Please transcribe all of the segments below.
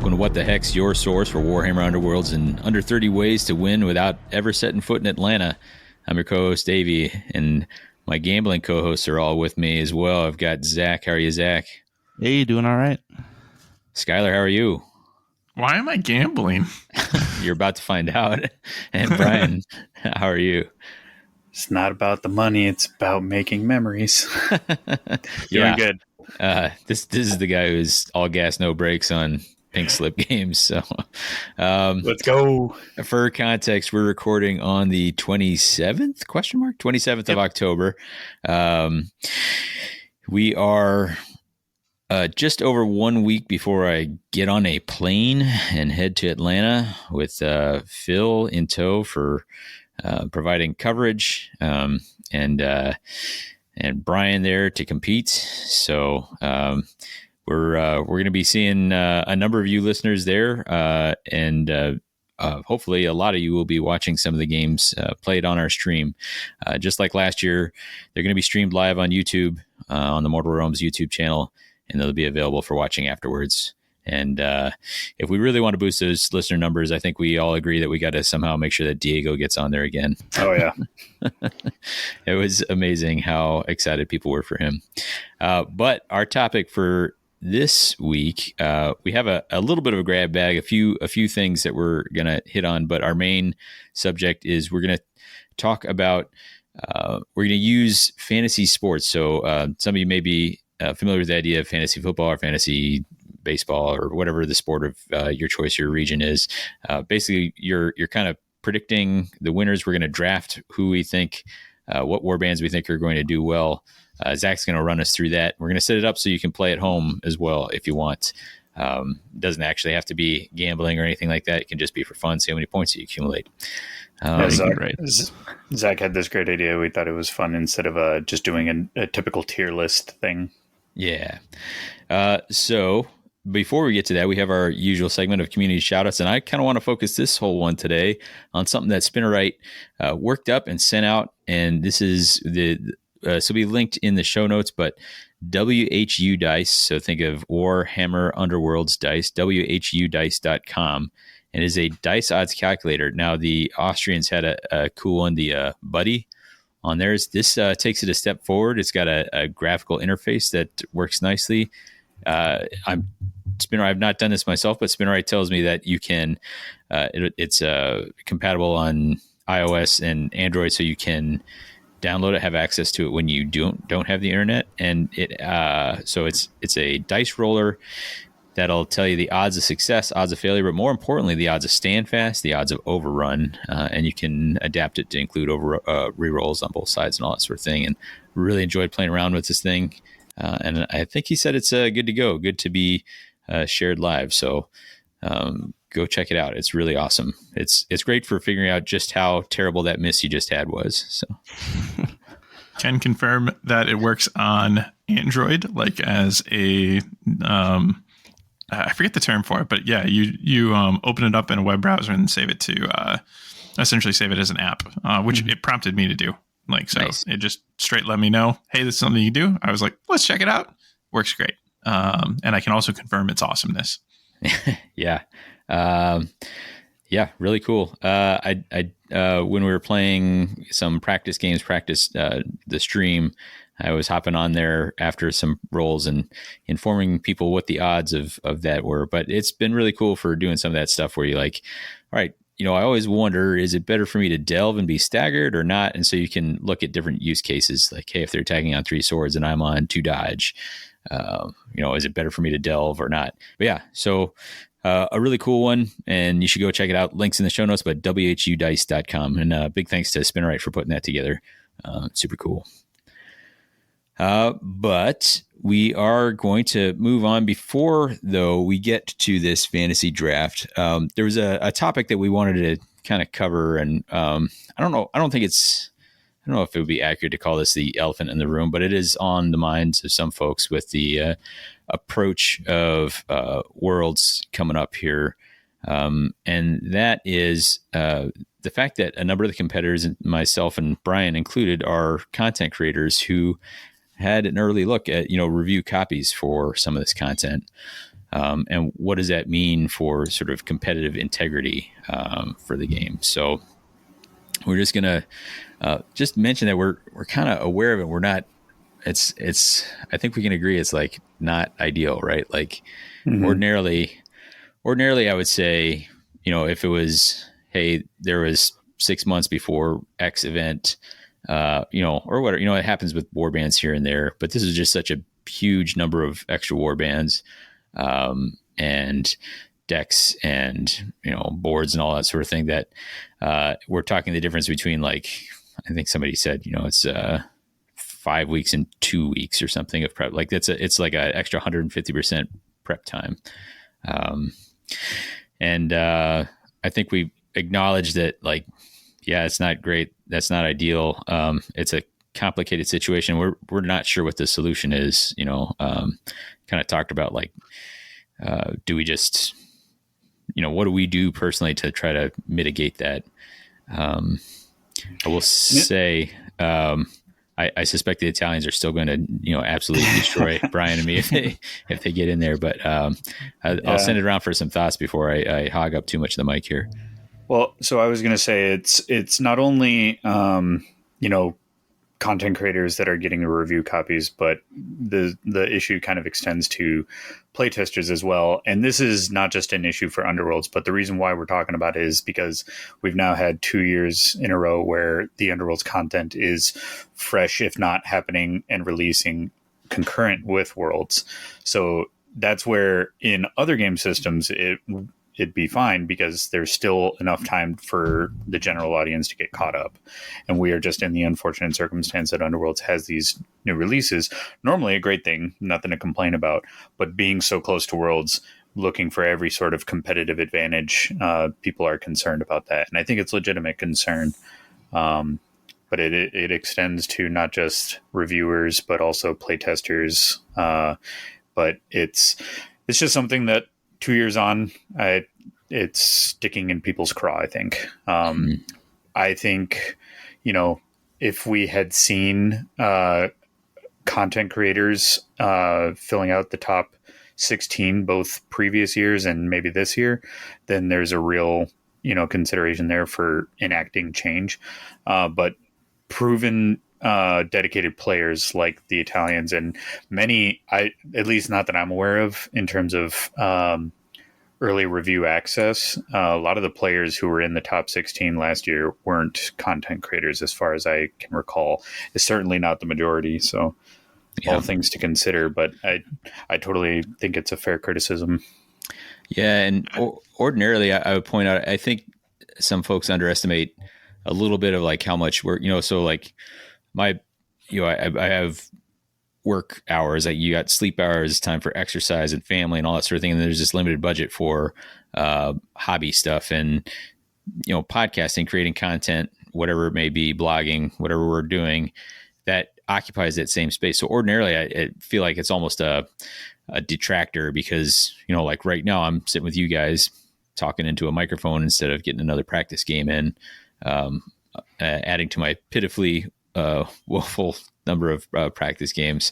welcome to What the Heck's your source for Warhammer Underworlds and under 30 ways to win without ever setting foot in Atlanta. I'm your co-host, Davey, and my gambling co-hosts are all with me as well. I've got Zach. How are you, Zach? Hey, doing all right. Skylar, how are you? Why am I gambling? You're about to find out. And Brian, how are you? It's not about the money. It's about making memories. Yeah. Doing good. This is the guy who's all gas, no brakes on pink slip games. So Let's go. For context, we're recording on the 27th of October. We are just over 1 week before I get on a plane and head to Atlanta with Phil in tow for providing coverage and Brian there to compete. So we're going to be seeing a number of you listeners there, and hopefully a lot of you will be watching some of the games played on our stream. Just like last year, they're going to be streamed live on YouTube, on the Mortal Realms YouTube channel, and they'll be available for watching afterwards. And if we really want to boost those listener numbers, I think we all agree that we got to somehow make sure that Diego gets on there again. Oh, yeah. It was amazing how excited people were for him. But our topic for this week, we have a little bit of a grab bag, a few things that we're going to hit on. But our main subject is we're going to talk about, we're going to use fantasy sports. So some of you may be familiar with the idea of fantasy football or fantasy baseball or whatever the sport of your choice, your region is. Basically, you're kind of predicting the winners. We're going to draft who we think, what warbands we think are going to do well. Zach's going to run us through that. We're going to set it up so you can play at home as well if you want. Doesn't actually have to be gambling or anything like that. It can just be for fun, see how many points you accumulate. Zach had this great idea. We thought it was fun instead of just doing a typical tier list thing. Yeah. So before we get to that, we have our usual segment of community shoutouts, and I kind of want to focus this whole one today on something that Spinnerite worked up and sent out, and this is so be linked in the show notes, but WHU Dice, so think of Warhammer Underworld's dice, WHUdice.com, and is a dice odds calculator. Now, the Austrians had a cool one, the Buddy, on theirs. This takes it a step forward. It's got a graphical interface that works nicely. I've not done this myself, but Spinnerite tells me that you can. It's compatible on iOS and Android, so you can download it, have access to it when you don't have the internet, and so it's a dice roller that'll tell you the odds of success, odds of failure, but more importantly, the odds of stand fast, the odds of overrun, and you can adapt it to include rerolls on both sides and all that sort of thing. And really enjoyed playing around with this thing, and I think he said it's good to go, good to be shared live. So go check it out. It's really awesome. It's great for figuring out just how terrible that miss you just had was. So Can confirm that it works on Android, like as a I forget the term for it, but yeah, you open it up in a web browser and save it to essentially save it as an app, which it prompted me to do. Like, so nice. It just straight let me know, hey, this is something you do. I was like, let's check it out. Works great. And I can also confirm its awesomeness. Yeah. Yeah, really cool. I when we were playing some practice games, the stream, I was hopping on there after some rolls and informing people what the odds of that were. But it's been really cool for doing some of that stuff where you're like, all right, I always wonder, is it better for me to delve and be staggered or not? And so you can look at different use cases, like, hey, if they're attacking on 3 swords and I'm on 2 dodge, is it better for me to delve or not? But yeah, so a really cool one, and you should go check it out. Links in the show notes, but WHUdice.com. And big thanks to Spinnerite for putting that together. Super cool. But we are going to move on. Before, though, we get to this fantasy draft, there was a topic that we wanted to kind of cover, and I don't know if it would be accurate to call this the elephant in the room, but it is on the minds of some folks with the approach of Worlds coming up here. And that is the fact that a number of the competitors, myself and Brian included, are content creators who had an early look at, review copies for some of this content. and what does that mean for sort of competitive integrity for the game. So we're just gonna just mention that we're kind of aware of it. We're not. It's. I think we can agree it's like not ideal, right? Like ordinarily, I would say, if it was, hey, there was 6 months before X event, or whatever, it happens with war bands here and there, but this is just such a huge number of extra war bands, and decks and, boards and all that sort of thing that, we're talking the difference between, like, I think somebody said, it's, 5 weeks and 2 weeks or something of prep. Like it's like an extra 150% prep time. And I think we acknowledge that, like, yeah, it's not great. That's not ideal. It's a complicated situation. We're not sure what the solution is, kind of talked about, like, do we just, what do we do personally to try to mitigate that? I will say, I suspect the Italians are still going to, absolutely destroy Brian and me if they get in there. But I'll send it around for some thoughts before I hog up too much of the mic here. Well, so I was going to say it's not only content creators that are getting the review copies, but the issue kind of extends to playtesters as well. And this is not just an issue for Underworlds, but the reason why we're talking about it is because we've now had 2 years in a row where the Underworlds content is fresh, if not happening and releasing concurrent with Worlds. So that's where in other game systems it'd be fine because there's still enough time for the general audience to get caught up. And we are just in the unfortunate circumstance that Underworlds has these new releases. Normally a great thing, nothing to complain about, but being so close to Worlds, looking for every sort of competitive advantage, people are concerned about that. And I think it's legitimate concern. But it extends to not just reviewers, but also playtesters. But it's just something that 2 years on, it's sticking in people's craw, I think. I think, if we had seen content creators filling out the top 16, both previous years and maybe this year, then there's a real, consideration there for enacting change. But proven dedicated players like the Italians and many, at least not that I'm aware of in terms of early review access, a lot of the players who were in the top 16 last year weren't content creators as far as I can recall. It's certainly not the majority, so all things to consider, but I totally think it's a fair criticism. Yeah, and ordinarily I would point out, I think some folks underestimate a little bit of like how much work, so like I have work hours, like you got sleep hours, time for exercise and family and all that sort of thing. And there's this limited budget for hobby stuff and, podcasting, creating content, whatever it may be, blogging, whatever we're doing, that occupies that same space. So ordinarily I feel like it's almost a detractor because, like right now I'm sitting with you guys talking into a microphone instead of getting another practice game in, adding to my pitifully woeful number of practice games,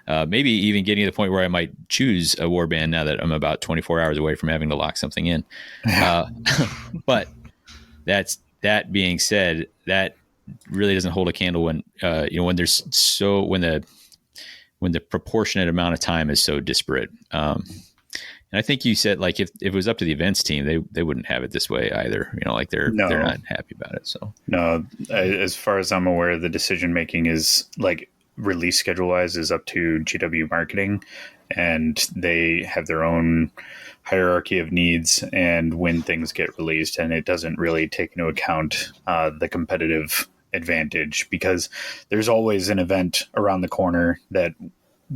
maybe even getting to the point where I might choose a warband now that I'm about 24 hours away from having to lock something in. But that being said, that really doesn't hold a candle when when the proportionate amount of time is so disparate. And I think you said, like, if it was up to the events team, they wouldn't have it this way either. Like they're not happy about it. So no, as far as I'm aware, the decision making is like release schedule wise is up to GW marketing, and they have their own hierarchy of needs and when things get released, and it doesn't really take into account the competitive advantage because there's always an event around the corner that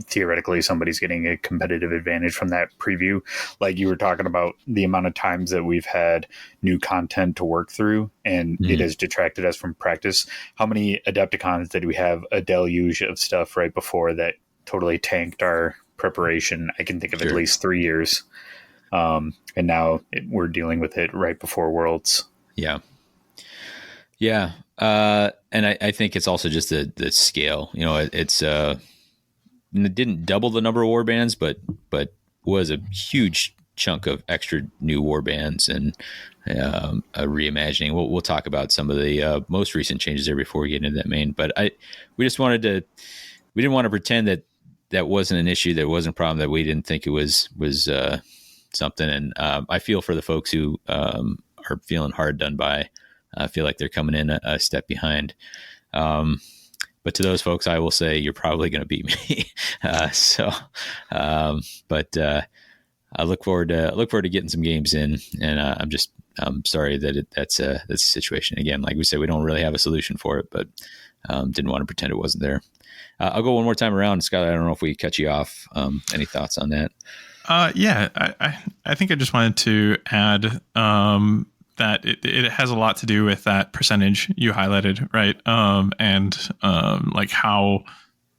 theoretically somebody's getting a competitive advantage from that preview. Like you were talking about the amount of times that we've had new content to work through and it has detracted us from practice. How many Adepticons did we have a deluge of stuff right before that totally tanked our preparation? I can think of at least 3 years. And now we're dealing with it right before Worlds. Yeah. Yeah. And I think it's also just the scale, it's, it didn't double the number of war bands, but was a huge chunk of extra new war bands and a reimagining. We'll talk about some of the most recent changes there before we get into that main. But we didn't want to pretend that wasn't an issue, that wasn't a problem, that we didn't think it was something. And I feel for the folks who are feeling hard done by. I feel like they're coming in a step behind. But to those folks, I will say you're probably going to beat me. But I look forward to getting some games in, and I'm sorry that that's a situation. Again, like we said, we don't really have a solution for it, but didn't want to pretend it wasn't there. I'll go one more time around, Scott. I don't know if we cut you off. Any thoughts on that? Yeah, I think I just wanted to add that it has a lot to do with that percentage you highlighted, right? And like how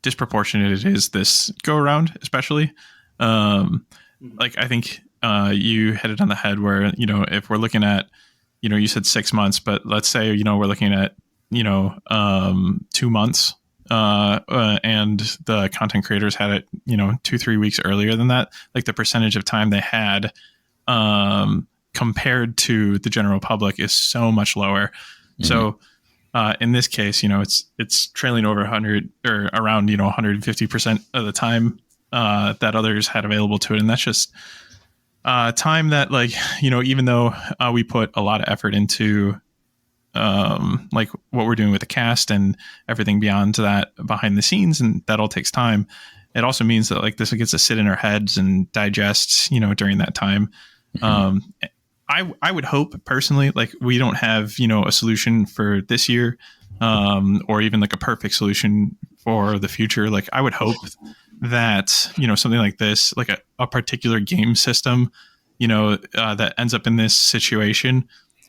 disproportionate it is this go around, especially. Like I think you hit it on the head where, if we're looking at, you said 6 months, but let's say, we're looking at, 2 months, and the content creators had it, 2-3 weeks earlier than that. Like the percentage of time they had, compared to the general public is so much lower. Mm-hmm. So, in this case, it's trailing over 100 or around, 150% of the time, that others had available to it. And that's just, time that even though, we put a lot of effort into, like what we're doing with the cast and everything beyond that behind the scenes, and that all takes time. It also means that this gets to sit in our heads and digest, during that time. Mm-hmm. I would hope personally, we don't have, a solution for this year, or even a perfect solution for the future. I would hope that, something like this, a particular game system, that ends up in this situation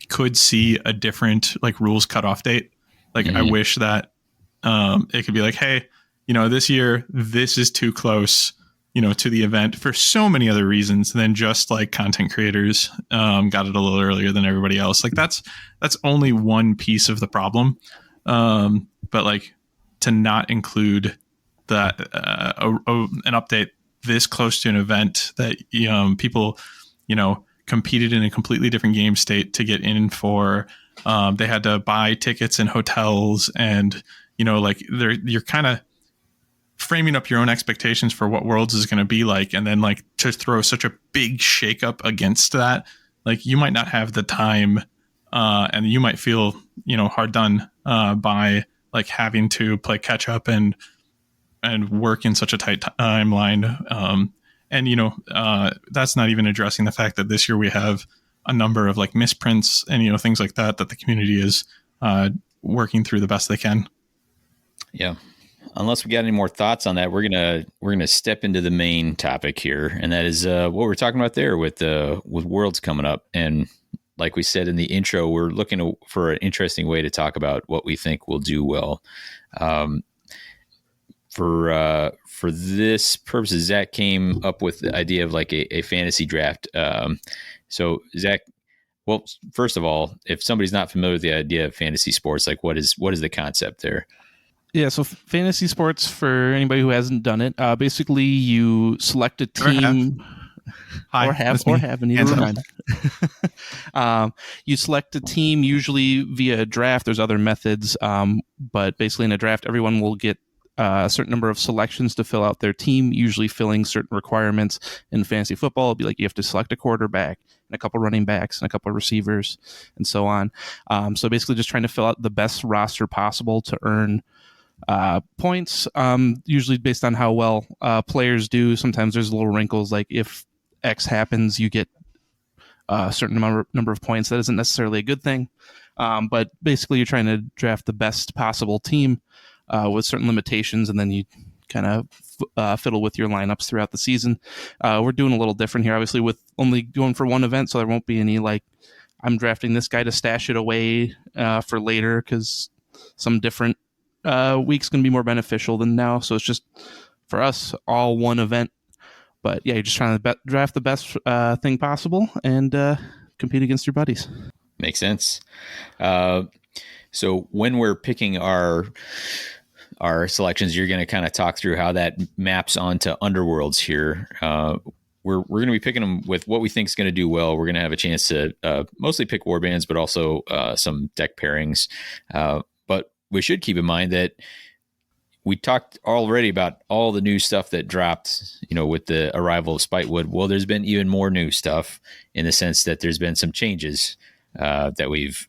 could see a different rules cutoff date. Mm-hmm. I wish that it could be hey, this year, this is too close, to the event for so many other reasons than just content creators got it a little earlier than everybody else. That's only one piece of the problem. But to not include that an update this close to an event that people competed in a completely different game state to get in for, they had to buy tickets in hotels, and you're kind of framing up your own expectations for what Worlds is going to be like, and then to throw such a big shakeup against that, you might not have the time, and you might feel hard done by having to play catch up and work in such a tight timeline. And that's not even addressing the fact that this year we have a number of misprints and things like that the community is working through the best they can. Yeah. Unless we got any more thoughts on that, we're gonna step into the main topic here, and that is what we're talking about there with Worlds coming up. And like we said in the intro, we're looking for an interesting way to talk about what we think will do well. For this purposes, Zach came up with the idea of a fantasy draft. So Zach, well, first of all, if somebody's not familiar with the idea of fantasy sports, what is the concept there? Yeah, so fantasy sports, for anybody who hasn't done it, basically you select a team. Or have, and neither mind. You select a team usually via a draft. There's other methods, but basically in a draft, everyone will get a certain number of selections to fill out their team, usually filling certain requirements. In fantasy football, it'll be you have to select a quarterback and a couple running backs and a couple receivers and so on. So basically just trying to fill out the best roster possible to earn points, usually based on how well players do. Sometimes there's little wrinkles, if X happens, you get a certain number of points. That isn't necessarily a good thing, but basically you're trying to draft the best possible team with certain limitations, and then you kind of fiddle with your lineups throughout the season. We're doing a little different here, obviously, with only going for one event, so there won't be any I'm drafting this guy to stash it away for later because some different week's going to be more beneficial than now. So it's just for us all one event. But yeah, you're just trying to draft the best thing possible and compete against your buddies. Makes sense. So when we're picking our selections, you're going to kind of talk through how that maps onto Underworlds here. we're going to be picking them with what we think is going to do well. We're going to have a chance to mostly pick warbands, but also some deck pairings. But we should keep in mind that we talked already about all the new stuff that dropped, with the arrival of Spitewood. Well, there's been even more new stuff in the sense that there's been some changes that we've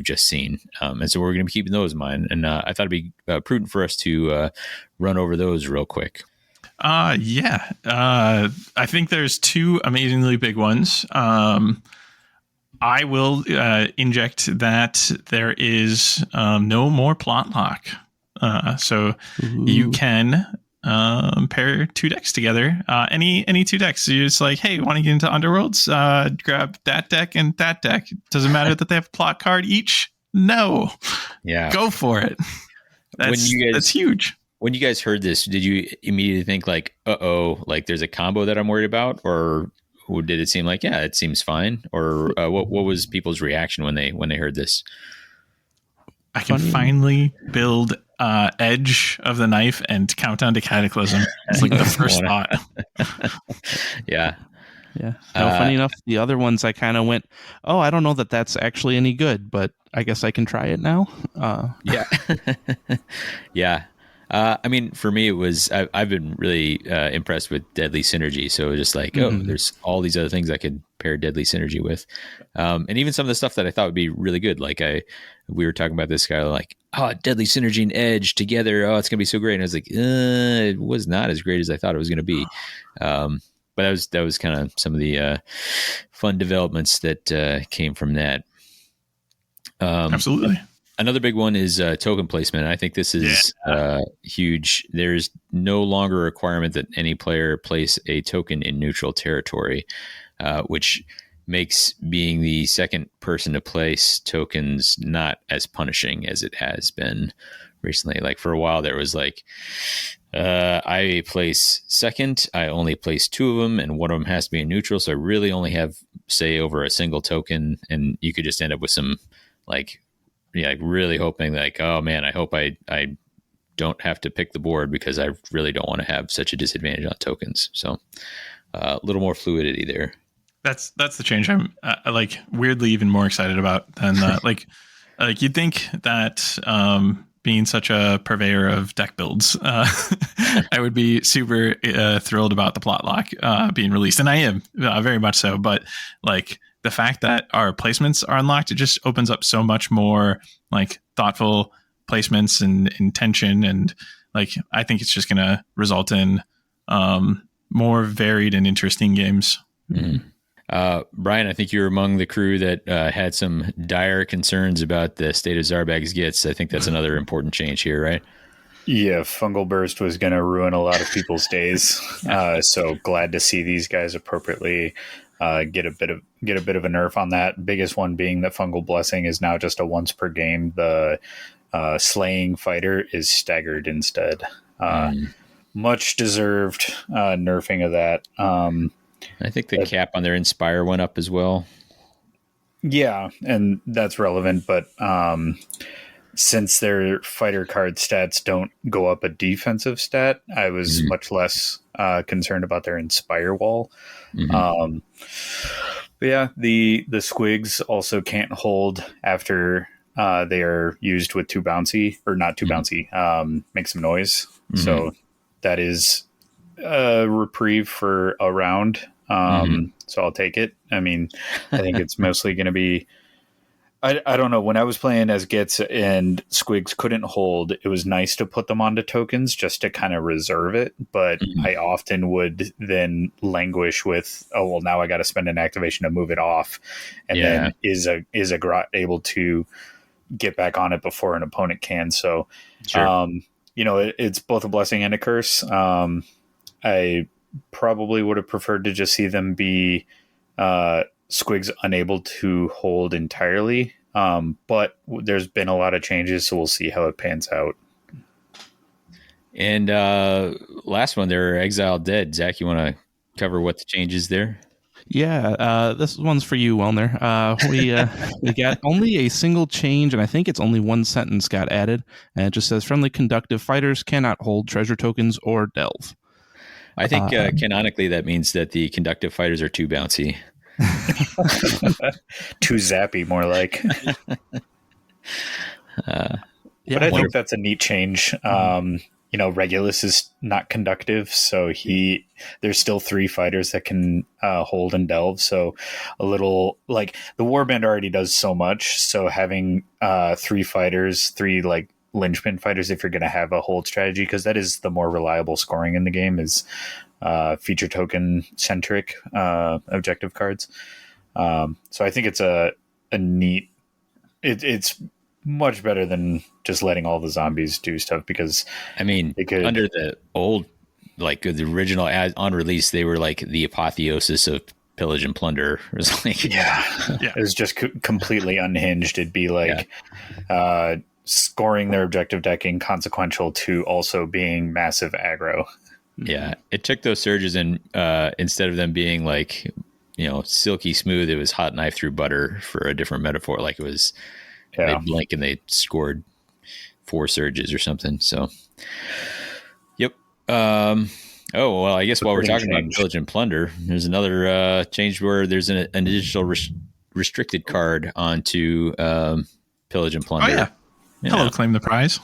just seen. And so we're going to be keeping those in mind. And I thought it'd be prudent for us to run over those real quick. Yeah. I think there's two amazingly big ones. I will inject that there is no more plot lock. So you can pair two decks together. Any two decks. So you're just like, hey, want to get into Underworlds? Grab that deck and that deck. Doesn't matter that they have a plot card each. No. Yeah. Go for it. That's huge. When you guys heard this, did you immediately think like, like there's a combo that I'm worried about? Or did it seem like, yeah, it seems fine? Or what was people's reaction when they heard this? I can finally build Edge of the Knife and Countdown to Cataclysm. It's like the first thought. Yeah. Yeah. No, funny enough, the other ones I kind of went, I don't know that that's actually any good, but I guess I can try it now. Yeah. Yeah. I mean, for me, it was, I've been really impressed with Deadly Synergy. So just like, there's all these other things I could pair Deadly Synergy with. And even some of the stuff that I thought would be really good. Like we were talking about this guy like, Deadly Synergy and Edge together. Oh, it's going to be so great. And I was like, it was not as great as I thought it was going to be. But that was kind of some of the fun developments that came from that. Absolutely. Another big one is token placement. I think this is huge. There's no longer a requirement that any player place a token in neutral territory, which makes being the second person to place tokens not as punishing as it has been recently. Like for a while there was like, I place second, I only place two of them, and one of them has to be in neutral. So I really only have say over a single token, and you could just end up with some like really hoping like, oh man, I hope I don't have to pick the board because I really don't want to have such a disadvantage on tokens. So a little more fluidity there. That's the change I'm like weirdly even more excited about than like you'd think that being such a purveyor of deck builds, I would be super thrilled about the plot lock being released, and I am very much so. But like the fact that our placements are unlocked, it just opens up so much more like thoughtful placements and intention, and like I think it's just going to result in more varied and interesting games. Mm-hmm. Brian, I think you're among the crew that had some dire concerns about the state of Zarbag's Gits. I think that's another important change here, right? Yeah, Fungal Burst was going to ruin a lot of people's days. So glad to see these guys appropriately get a bit of a nerf on that. Biggest one being that Fungal Blessing is now just a once per game. The Slaying Fighter is staggered instead. Much deserved nerfing of that. I think the cap on their Inspire went up as well. Yeah, and that's relevant, but since their fighter card stats don't go up a defensive stat, I was much less concerned about their Inspire wall. But yeah, the Squigs also can't hold after they are used with too bouncy, or not too bouncy, make some noise. So that is a reprieve for a round. So I'll take it. I mean, I think it's mostly going to be, I don't know. When I was playing as Gits and Squigs couldn't hold, it was nice to put them onto tokens just to kind of reserve it. But I often would then languish with, oh, well, now I got to spend an activation to move it off. And then is a Grot able to get back on it before an opponent can? So, it's both a blessing and a curse. I probably would have preferred to just see them be Squigs unable to hold entirely. But there's been a lot of changes, so we'll see how it pans out. And last one, they're Exiled Dead. Zach, you want to cover what the changes there? Yeah, this one's for you, Wellner. We got only a single change, and I think it's only one sentence got added. And it just says, friendly conductive fighters cannot hold treasure tokens or delve. I think canonically that means that the conductive fighters are too bouncy. Too zappy, more like. But I think that's a neat change. Regulus is not conductive, so there's still 3 fighters that can hold and delve. So a little like the warband already does so much. So having 3 fighters, 3 like linchpin fighters, if you're going to have a hold strategy, because that is the more reliable scoring in the game, is feature token centric objective cards. So I think it's a neat. It's much better than just letting all the zombies do stuff, because under the old, like the original on release, they were like the apotheosis of pillage and plunder. It was like it was just completely unhinged. It'd be like scoring their objective deck inconsequential to also being massive aggro. Yeah, it took those surges and instead of them being like silky smooth, it was hot knife through butter, for a different metaphor. Like it was. They blink and they scored 4 surges or something. So, yep. I guess while we're talking about pillage and plunder, there's another change where there's an additional restricted card onto pillage and plunder. Oh, yeah. Hello, claim the prize.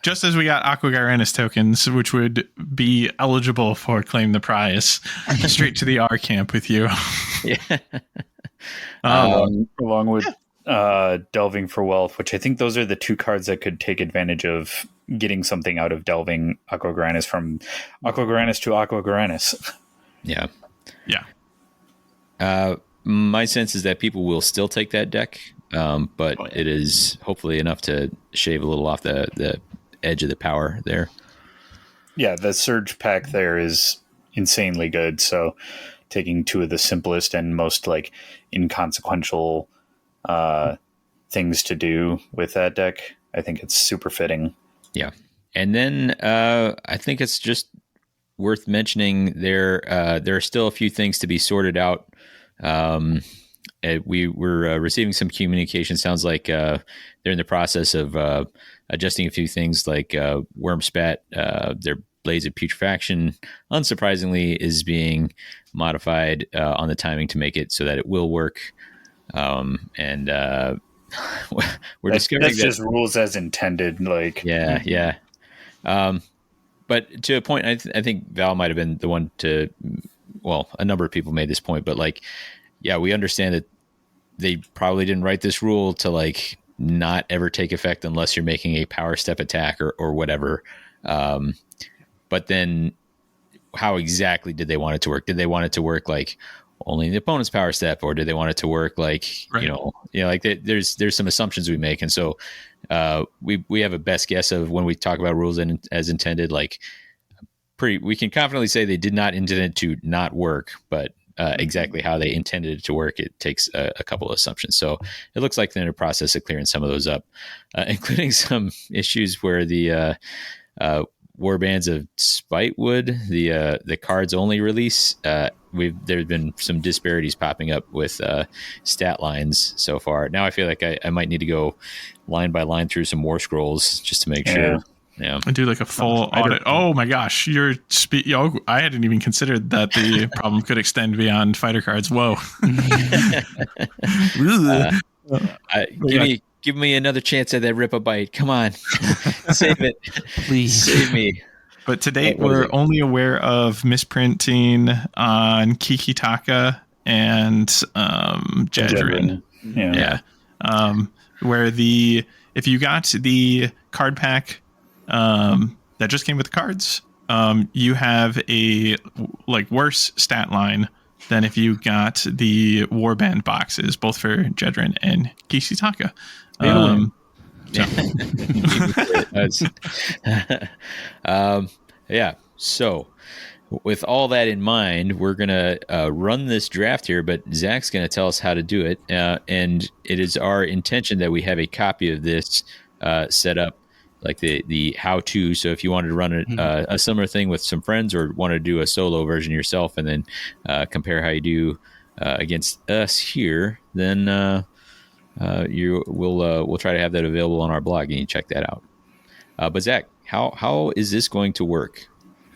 Just as we got Aqua Gyaranis tokens, which would be eligible for claim the prize, straight to the R camp with you. Yeah. Along with Delving for Wealth, which I think those are the 2 cards that could take advantage of getting something out of Delving Aqua Gyaranis from Aqua Gyaranis to Aqua Gyaranis. Yeah. Yeah. My sense is that people will still take that deck, but it is hopefully enough to shave a little off the edge of the power there. Yeah, the Surge pack there is insanely good, so taking 2 of the simplest and most like inconsequential things to do with that deck, I think it's super fitting. Yeah. And then I think it's just worth mentioning there are still a few things to be sorted out. We were receiving some communication. Sounds like they're in the process of adjusting a few things, like Wormspat, their Blades of Putrefaction, unsurprisingly, is being modified on the timing to make it so that it will work. We're discovering that's just rules as intended. Like, yeah. But to a point, I think Val might have been the one to. Well, a number of people made this point, but like, we understand that they probably didn't write this rule to like not ever take effect unless you're making a power step attack or whatever. But then how exactly did they want it to work? Did they want it to work like only in the opponent's power step, or did they want it to work like, right. Like there's some assumptions we make. And so we have a best guess of when we talk about rules as intended, like we can confidently say they did not intend it to not work, but exactly how they intended it to work, it takes a couple of assumptions. So it looks like they're in a process of clearing some of those up, including some issues where the Warbands of Spitewood, the cards only release, there's been some disparities popping up with stat lines so far. Now I feel like I might need to go line by line through some war scrolls just to make sure. Yeah, and do like a full audit. Oh my gosh, I hadn't even considered that the problem could extend beyond fighter cards. Whoa! Give me another chance at that Rip-a-Bite. Come on, save it, please, save me. But to date, we're only aware of misprinting on Kikitaka and Jedrin. Yeah. Where if you got the card pack that just came with the cards, you have a worse stat line than if you got the Warband boxes, both for Jedrin and Kikitaka. So with all that in mind, we're going to run this draft here, but Zach's going to tell us how to do it. And it is our intention that we have a copy of this set up, like the how-to. So if you wanted to run a similar thing with some friends, or want to do a solo version yourself and then compare how you do against us here, then we'll try to have that available on our blog, and you check that out. But Zach, how is this going to work?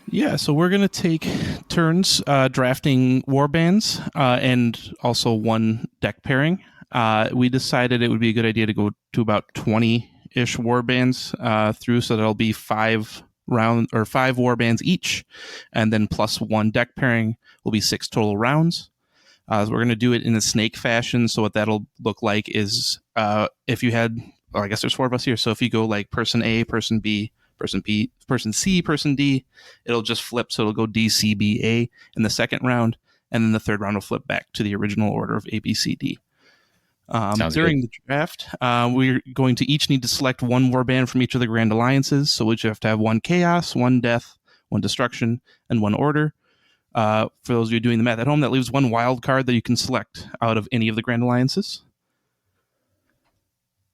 Yeah, so we're going to take turns drafting warbands and also one deck pairing. We decided it would be a good idea to go to about 20-ish warbands through, so there'll be 5 warbands each, and then plus one deck pairing will be 6 total rounds. So we're going to do it in a snake fashion. So what that'll look like is if you had, I guess there's 4 of us here. So if you go like person A, person B, person P, person C, person D, it'll just flip. So it'll go D, C, B, A in the second round. And then the third round will flip back to the original order of A, B, C, D. During the draft, we're going to each need to select one warband from each of the Grand Alliances. So we have to have 1 chaos, 1 death, 1 destruction, and 1 order. For those of you doing the math at home, that leaves 1 wild card that you can select out of any of the Grand Alliances.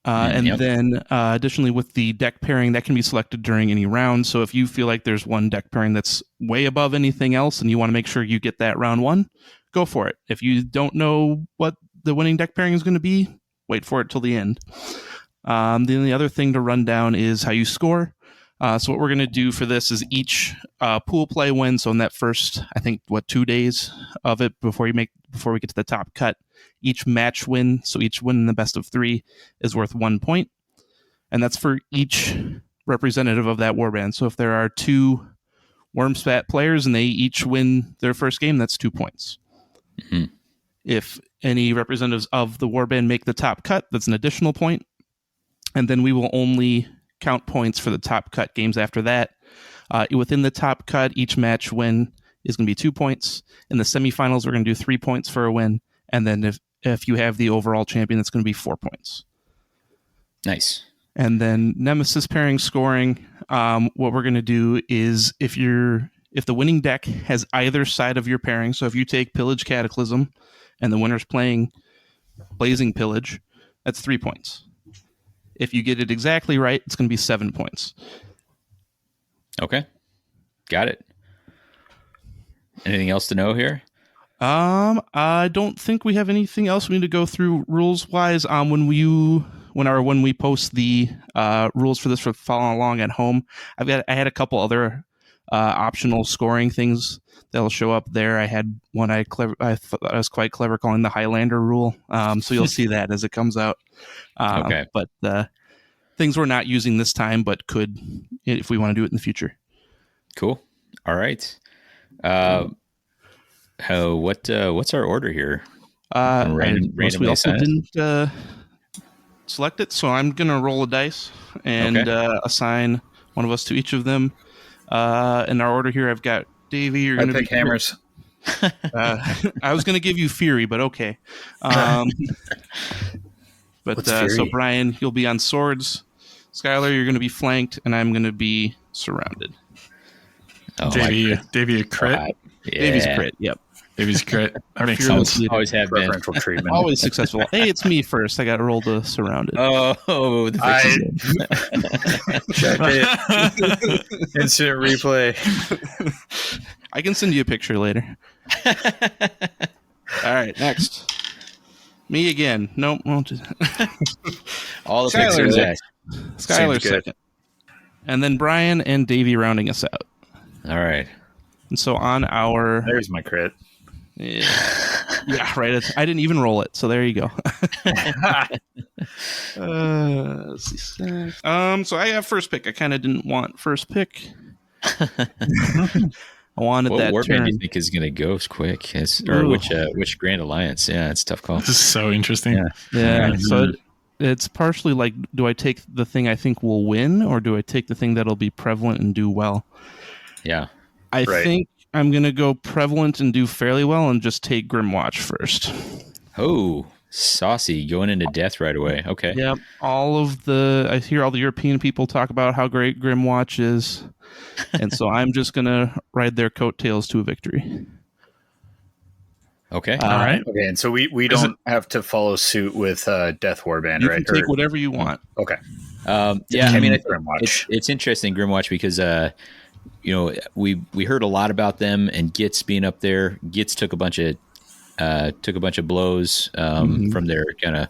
Then additionally, with the deck pairing, that can be selected during any round. So if you feel like there's one deck pairing that's way above anything else and you want to make sure you get that round 1, go for it. If you don't know what the winning deck pairing is going to be, wait for it till the end. Then the other thing to run down is how you score. So what we're going to do for this is each pool play win. So in that first, I think, 2 days of it before we get to the top cut, each match win. So each win in the best of 3 is worth 1 point, and that's for each representative of that warband. So if there are 2 Wormspat players and they each win their first game, that's 2 points. Mm-hmm. If any representatives of the warband make the top cut, that's an additional point, and then we will only count points for the top cut games after that. Within the top cut, each match win is going to be 2 points. In the semifinals, we're going to do 3 points for a win. And then if you have the overall champion, that's going to be 4 points. Nice. And then Nemesis pairing scoring, what we're going to do is if the winning deck has either side of your pairing, so if you take Pillage Cataclysm and the winner's playing Blazing Pillage, that's 3 points. If you get it exactly right, it's going to be 7 points. Okay. Got it. Anything else to know here? I don't think we have anything else we need to go through rules wise. When we post the rules for this for following along at home, I had a couple other optional scoring things that'll show up there. I had one I thought I was quite clever calling the Highlander rule. So you'll see that as it comes out. Okay. But things we're not using this time, but could if we want to do it in the future. Cool. All right. What's our order here? We also didn't select it, so I'm gonna roll a dice and assign one of us to each of them. In our order here, I've got Davey. You're gonna pick hammers. I was gonna give you Fury, but okay. So Brian, you'll be on swords. Skylar, you're gonna be flanked, and I'm gonna be surrounded. Oh, Davey a crit. Yeah. Davy's crit. Yep. Davy's crit. That makes sense. Always have been. Preferential treatment. Always successful. Hey, it's me first. I got rolled to surrounded. Oh, the check it. Instant replay. I can send you a picture later. All right, next. Me again. Nope. Won't just... All the pictures. Skylar second. And then Brian and Davey rounding us out. All right. And so on our... There's my crit. Yeah, right. I didn't even roll it, so there you go. Let's see. So I have first pick. I kind of didn't want first pick. I wanted that warband turn. Do you think is going to go quick? Which Grand Alliance? Yeah, it's a tough call. This is so interesting. Yeah. So it's partially like, do I take the thing I think will win, or do I take the thing that'll be prevalent and do well? Yeah. I think I'm going to go prevalent and do fairly well and just take Grimwatch first. Oh, saucy. Going into death right away. Okay. Yep. I hear all the European people talk about how great Grimwatch is. And so I'm just going to ride their coattails to a victory. Okay. All right. Okay, and so we don't have to follow suit with Death Warband, right? You can take whatever you want. Okay. Yeah, I mean, Grimwatch. It's interesting, Grimwatch, because we heard a lot about them and Gitz being up there. Gitz took a bunch of blows from their kind of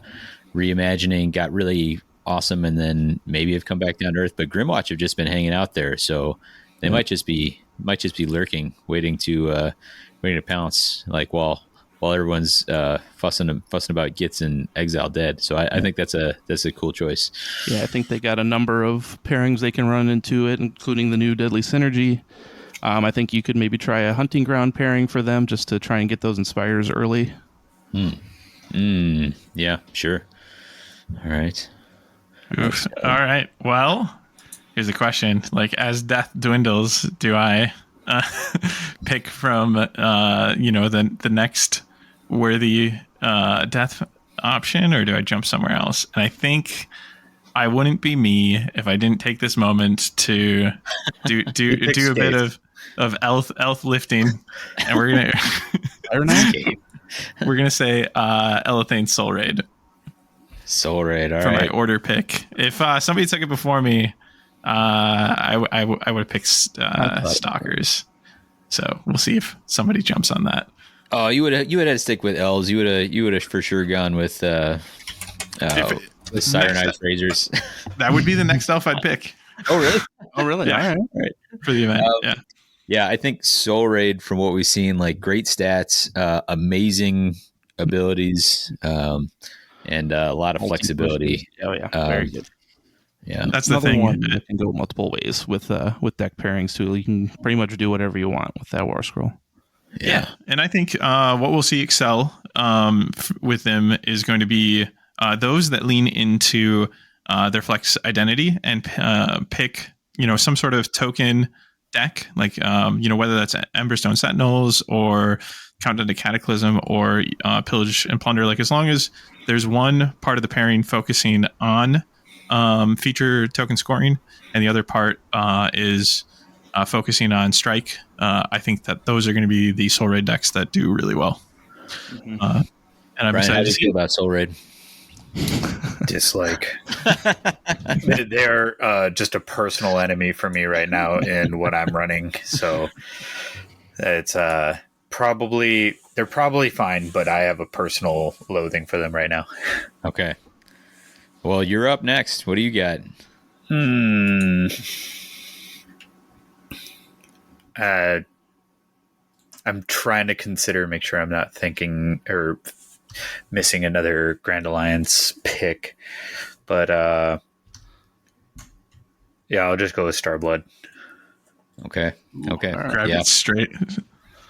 reimagining, got really awesome, and then maybe have come back down to earth. But Grimwatch have just been hanging out there, so they might just be might just be lurking, waiting to pounce, like while everyone's fussing about Gitz and Exile dead. So I think that's a cool choice. Yeah, I think they got a number of pairings they can run into it, including the new Deadly Synergy. I think you could maybe try a Hunting Ground pairing for them just to try and get those Inspires early. Yeah, sure. All right. Oof. All right. Well, here's a question. Like, as death dwindles, do I pick from, the next worthy death option, or do I jump somewhere else? And I think I wouldn't be me if I didn't take this moment to do a bit of elf lifting, and we're gonna say Elethane Soul Raid. Soul Raid, all for right. my order pick. If somebody took it before me, I would have picked Stalkers. So we'll see if somebody jumps on that. Oh, you would have had to stick with elves. You would have for sure gone with Siren Eyes Razors. That would be the next elf I'd pick. Oh really? Oh really? Yeah. All right. For the event. Yeah, I think Soul Raid, from what we've seen, like great stats, amazing abilities, and a lot of flexibility. Oh yeah, very good. Yeah, that's the thing. One that can go multiple ways with deck pairings too. You can pretty much do whatever you want with that War Scroll. Yeah. And I think what we'll see excel with them is going to be those that lean into their flex identity and pick, some sort of token deck, like, whether that's Emberstone Sentinels or Countdown to Cataclysm or Pillage and Plunder. Like, as long as there's one part of the pairing focusing on feature token scoring and the other part is focusing on strike, I think that those are going to be the Soul Raid decks that do really well. Mm-hmm. And I'm Brian, excited how do to you see feel about Soul Raid? Dislike. They're just a personal enemy for me right now in what I'm running. So it's they're probably fine, but I have a personal loathing for them right now. Okay. Well, you're up next. What do you got? I'm trying to make sure I'm not thinking or missing another Grand Alliance pick, but yeah, I'll just go with Starblood. Okay. grab it straight.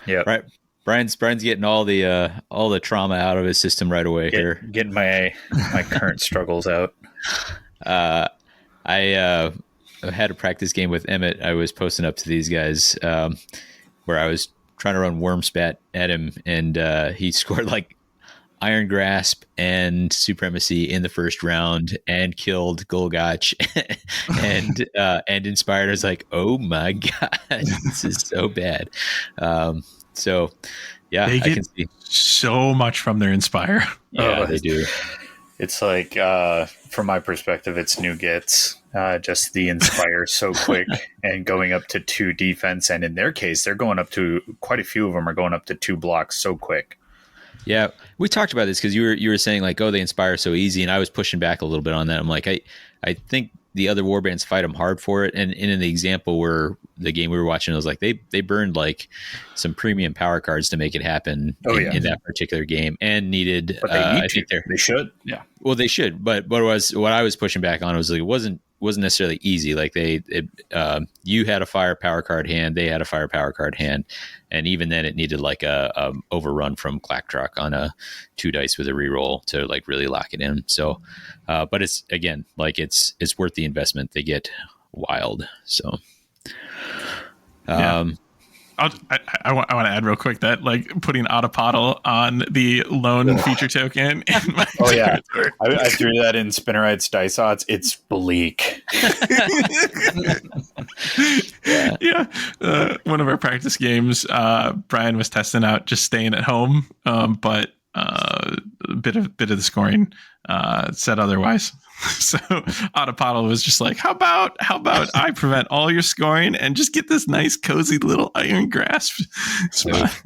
Yeah. Right. Brian's getting all the trauma out of his system right away here. Getting my current struggles out. I had a practice game with Emmett. I was posting up to these guys where I was trying to run Wormspat at him, and he scored like Iron Grasp and Supremacy in the first round and killed Golgotch and Inspired. I was like, oh my god, this is so bad. So yeah, They get I can see so much from their Inspire. Yeah, they do. It's like, from my perspective, it's new gets. Just the Inspire so quick and going up to 2 defense. And in their case, they're going up to, quite a few of them are going up to 2 blocks so quick. Yeah, we talked about this because you were saying like, oh, they Inspire so easy, and I was pushing back a little bit on that. I'm like, I think the other warbands fight them hard for it, and in the example where the game we were watching, I was like, they burned like some premium power cards to make it happen in that particular game, and needed. But they need they should. Yeah, well, they should. But what I was pushing back on was like, it wasn't necessarily easy. Like you had a fire power card hand, they had a fire power card hand, and even then it needed like a overrun from Clacktrock on a 2 dice with a reroll to like really lock it in. So, but it's again like it's worth the investment. They get wild. So, I want to add real quick that like putting Autopodal on the lone feature token in my territory. I threw that in Spinnerite's dice odds. It's bleak. Yeah. One of our practice games, Brian was testing out just staying at home, but a bit of the scoring said otherwise. So Autopodal was just like, how about I prevent all your scoring and just get this nice cozy little Iron Grasp spot.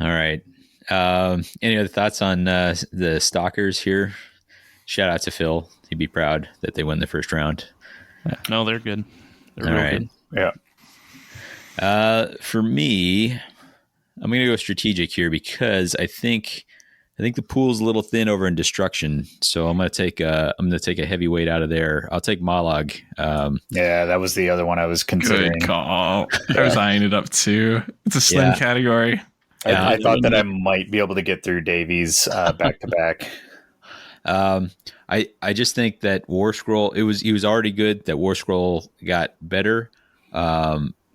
All right. Any other thoughts on the Stalkers here? Shout out to Phil. He'd be proud that they won the first round. No, they're good. They're all real right. good. Yeah. For me, I'm going to go strategic here because I think the pool's a little thin over in destruction, so I'm going to take a heavyweight out of there. I'll take Molag. Yeah, that was the other one I was considering. Good call. I was eyeing it up too. It's a slim category. I thought that I might be able to get through Davies back to back. I just think that War Scroll, he was already good. That War Scroll got better.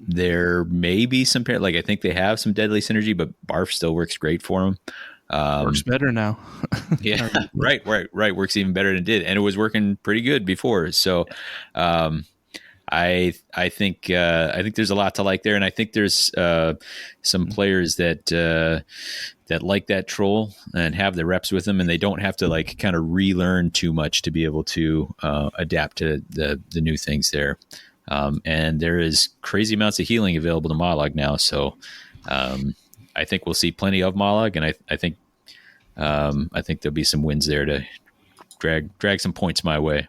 There may be some I think they have some deadly synergy, but Barf still works great for him. Works better now. Yeah, right. Works even better than it did, and it was working pretty good before. So, I think there's a lot to like there, and I think there's some players that like that troll and have the reps with them, and they don't have to kind of relearn too much to be able to adapt to the new things there. And there is crazy amounts of healing available to Molag now, so I think we'll see plenty of Molag, and I think there'll be some wins there to drag some points my way.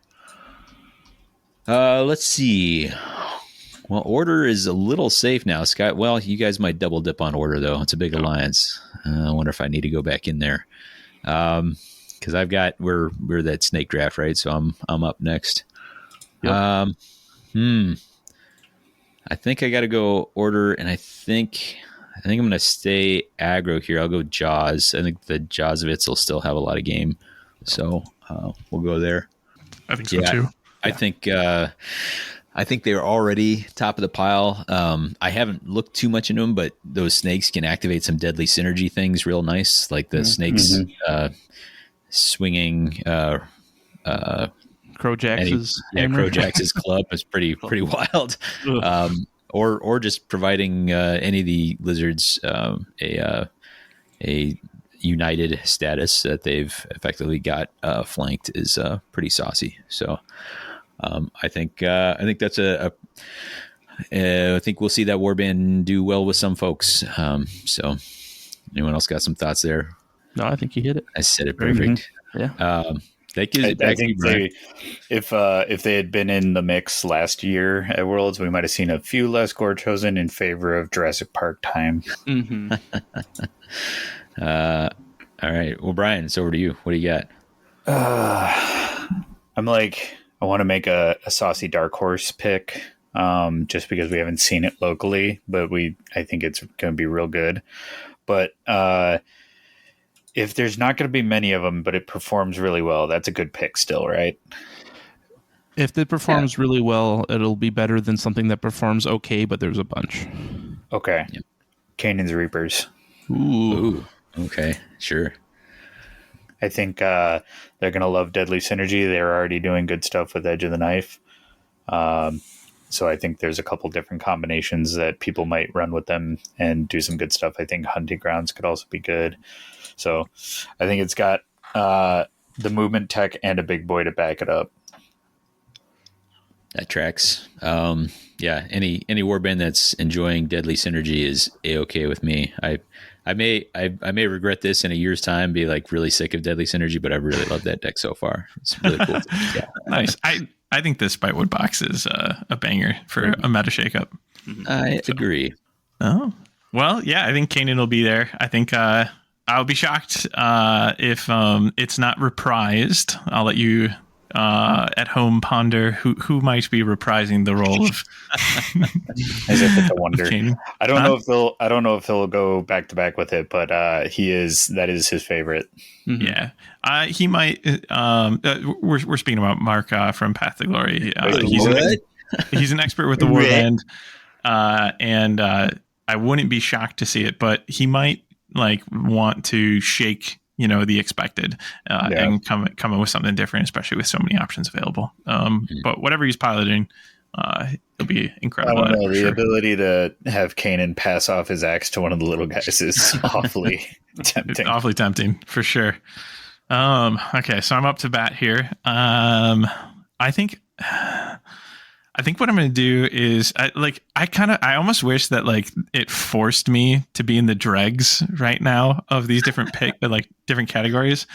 Let's see. Well, Order is a little safe now, Scott. Well, you guys might double dip on Order though. It's a big alliance. I wonder if I need to go back in there. Because we're that snake draft, right? So I'm up next. Yep. I think I got to go Order, and I think I'm going to stay aggro here. I'll go Jaws. I think the Jawsovits will still have a lot of game, so we'll go there. I think so too. I think they're already top of the pile. I haven't looked too much into them, but those snakes can activate some deadly synergy things real nice, like the snakes swinging. Crojax's Crojax's club is pretty wild. Or just providing any of the lizards a united status that they've effectively got flanked is pretty saucy. So I think that's I think we'll see that warband do well with some folks. So anyone else got some thoughts there? No, I think you hit it. I said it perfect. Yeah. That gives it back I think if they had been in the mix last year at Worlds, we might have seen a few less gore chosen in favor of Jurassic Park time. Mm-hmm. All right. Well, Brian, it's over to you. What do you got? I want to make a saucy dark horse pick, just because we haven't seen it locally, but I think it's going to be real good. But if there's not going to be many of them, but it performs really well, that's a good pick still, right? If it performs really well, it'll be better than something that performs okay, but there's a bunch. Okay. Yep. Kanan's Reapers. Ooh. Okay. Sure. I think they're going to love Deadly Synergy. They're already doing good stuff with Edge of the Knife. So I think there's a couple different combinations that people might run with them and do some good stuff. I think Hunting Grounds could also be good. So I think it's got the movement tech and a big boy to back it up. That tracks. Yeah, any warband that's enjoying Deadly Synergy is A-okay with me. I may regret this in a year's time, be really sick of Deadly Synergy, but I really love that deck so far. It's really cool. Yeah. Nice. I think this Spitewood box is a banger for a meta shakeup. I agree. Oh, well, yeah, I think Kanan will be there. I think I'll be shocked if it's not reprised. I'll let you at home ponder who might be reprising the role of. As if it's a wonder. I don't know if he'll go back to back with it, but that is his favorite. Mm-hmm. Yeah, he might. We're speaking about Mark from Path to Glory. He's an expert with the Warband, and I wouldn't be shocked to see it, but he might want to shake the expected and come up with something different, especially with so many options available. But whatever he's piloting, it'll be incredible. I don't know. The ability to have Kanan pass off his axe to one of the little guys is awfully tempting. It's awfully tempting for sure. Okay, so I'm up to bat here. I think what I'm going to do is I almost wish that it forced me to be in the dregs right now of these different different categories.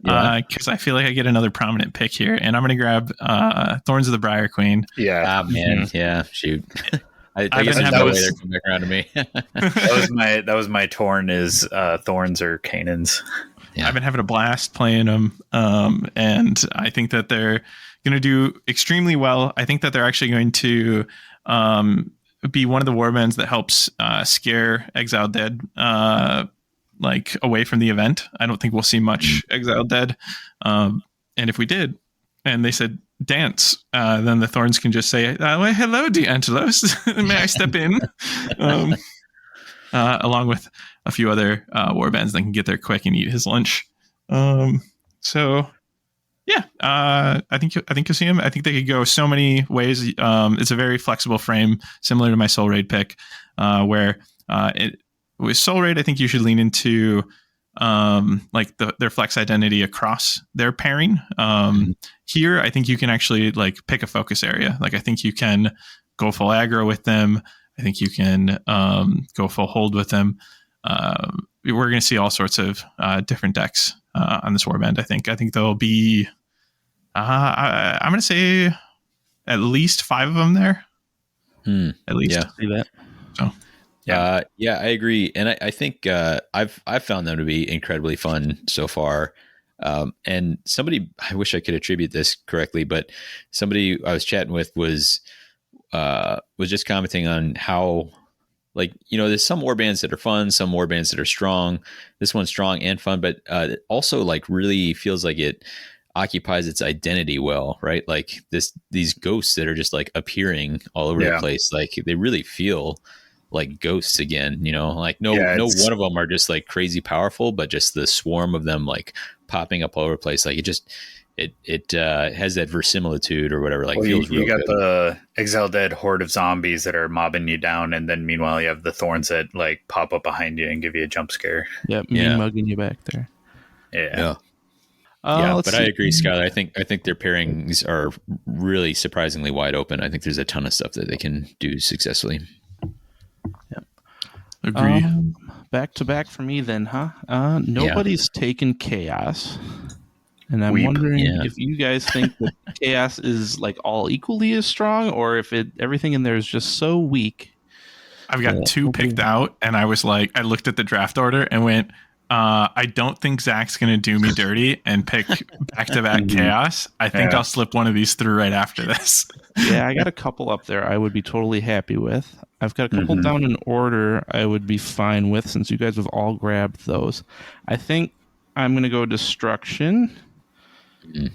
Cause I feel like I get another prominent pick here, and I'm going to grab Thorns of the Briar Queen. Yeah. Man. Yeah. Shoot. I guess there's no way they're coming back around to me. that was my Torn is Thorns or Canaans. Yeah. I've been having a blast playing them, and I think that they're going to do extremely well. I think that they're actually going to be one of the warbands that helps scare Exiled Dead like away from the event. I don't think we'll see much Exiled Dead, and if we did, and they said dance, then the Thorns can just say, well, "Hello, D'Angelos, may I step in?" Along with a few other warbands that can get there quick and eat his lunch. So yeah, I think you'll see him. I think they could go so many ways. It's a very flexible frame, similar to my Soul Raid pick, where with Soul Raid, I think you should lean into like their flex identity across their pairing. Here, I think you can actually like pick a focus area. Like I think you can go full aggro with them. I think you can go full hold with them. We're going to see all sorts of different decks on this warband. I think there'll be, I'm going to say at least 5 of them there. At least. Yeah. See that. So. Yeah, I agree, and I think I've found them to be incredibly fun so far. And somebody, I wish I could attribute this correctly, but somebody I was chatting with was just commenting on how, like, there's some warbands that are fun, some warbands that are strong. This one's strong and fun, but it also like really feels like it occupies its identity well, right? Like these ghosts that are just like appearing all over the place, like they really feel like ghosts again, like no one of them are just like crazy powerful, but just the swarm of them like popping up all over the place. Like it has that verisimilitude or whatever. Like feels you got good. the Exiled Dead horde of zombies that are mobbing you down, and then meanwhile you have the Thorns that like pop up behind you and give you a jump scare. Yep, mugging you back there. Yeah. But I agree, Skylar. I think their pairings are really surprisingly wide open. I think there's a ton of stuff that they can do successfully. Yep. Agree. Back to back for me then, huh? Nobody's taken Chaos. And I'm Weep. wondering if you guys think that Chaos is like all equally as strong, or if everything in there is just so weak. I've got 2 picked out, and I was like, I looked at the draft order and went, I don't think Zach's going to do me dirty and pick back-to-back Chaos. I think I'll slip one of these through right after this. Yeah, I got a couple up there I would be totally happy with. I've got a couple down in order I would be fine with, since you guys have all grabbed those. I think I'm going to go Destruction. And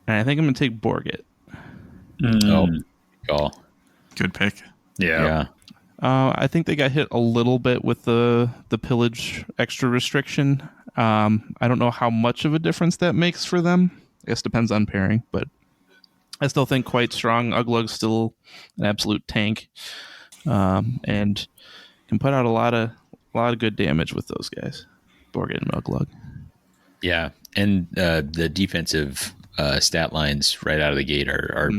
I think I'm going to take Borget. Good pick. Yeah. I think they got hit a little bit with the pillage extra restriction. I don't know how much of a difference that makes for them. I guess depends on pairing, but I still think quite strong. Uglug's still an absolute tank, and can put out a lot of good damage with those guys, Borget and Uglug. Yeah, and the defensive stat lines right out of the gate are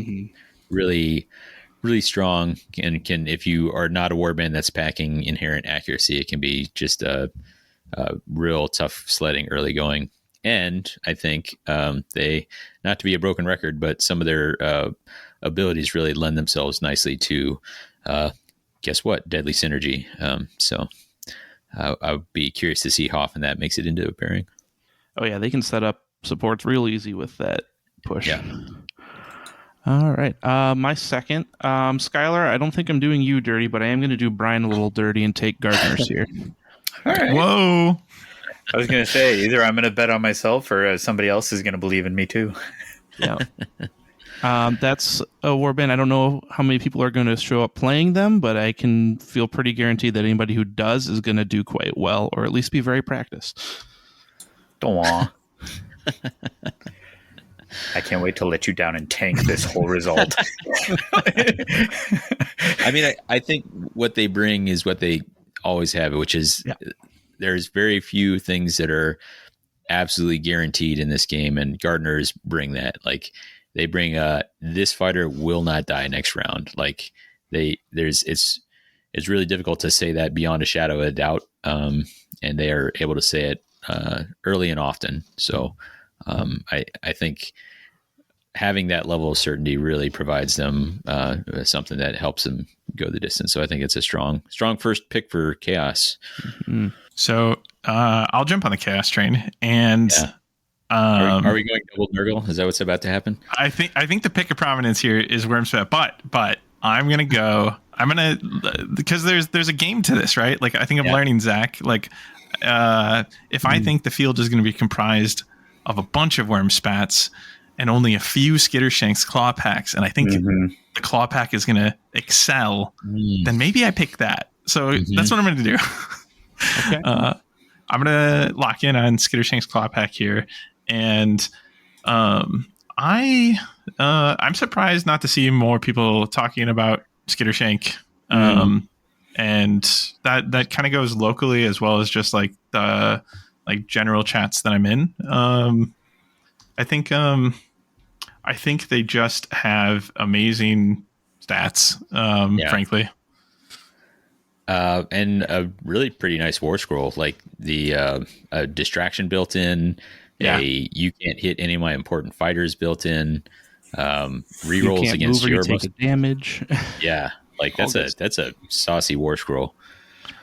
really, really strong, and can, if you are not a warband that's packing inherent accuracy, it can be just a real tough sledding early going. And I think they, not to be a broken record, but some of their abilities really lend themselves nicely to, guess what, deadly synergy. So I would be curious to see how often that makes it into a pairing. Oh yeah, they can set up supports real easy with that push. Yeah. All right. My second, Skylar, I don't think I'm doing you dirty, but I am going to do Brian a little dirty and take Gardeners here. All right. Whoa. I was going to say, either I'm going to bet on myself or somebody else is going to believe in me too. Yeah. That's a warband. I don't know how many people are going to show up playing them, but I can feel pretty guaranteed that anybody who does is going to do quite well, or at least be very practiced. I can't wait to let you down and tank this whole result. I mean, I think what they bring is what they always have, which is there's very few things that are absolutely guaranteed in this game, and Gardeners bring that. Like they bring this fighter will not die next round. Like it's really difficult to say that beyond a shadow of a doubt, and they are able to say it early and often. So I think having that level of certainty really provides them something that helps them go the distance. So I think it's a strong first pick for Chaos. Mm-hmm. So I'll jump on the Chaos train, and are we going double Nurgle? Is that what's about to happen? I think the pick of prominence here is Wormspat, but I'm gonna because there's a game to this, right? Like I think I'm learning, Zach. Like if I think the field is going to be comprised of a bunch of Wormspats and only a few Skittershanks claw packs, and I think the claw pack is going to excel, then maybe I pick that. So that's what I'm going to do. Okay. I'm going to lock in on Skittershanks claw pack here, and I'm surprised not to see more people talking about Skittershank. And that kind of goes locally as well as just like the general chats that I'm in. I think they just have amazing stats, frankly. And a really pretty nice war scroll, like the a distraction built in. You can't hit any of my important fighters built in. Rerolls against move or your you take a damage. Yeah, like that's a saucy war scroll.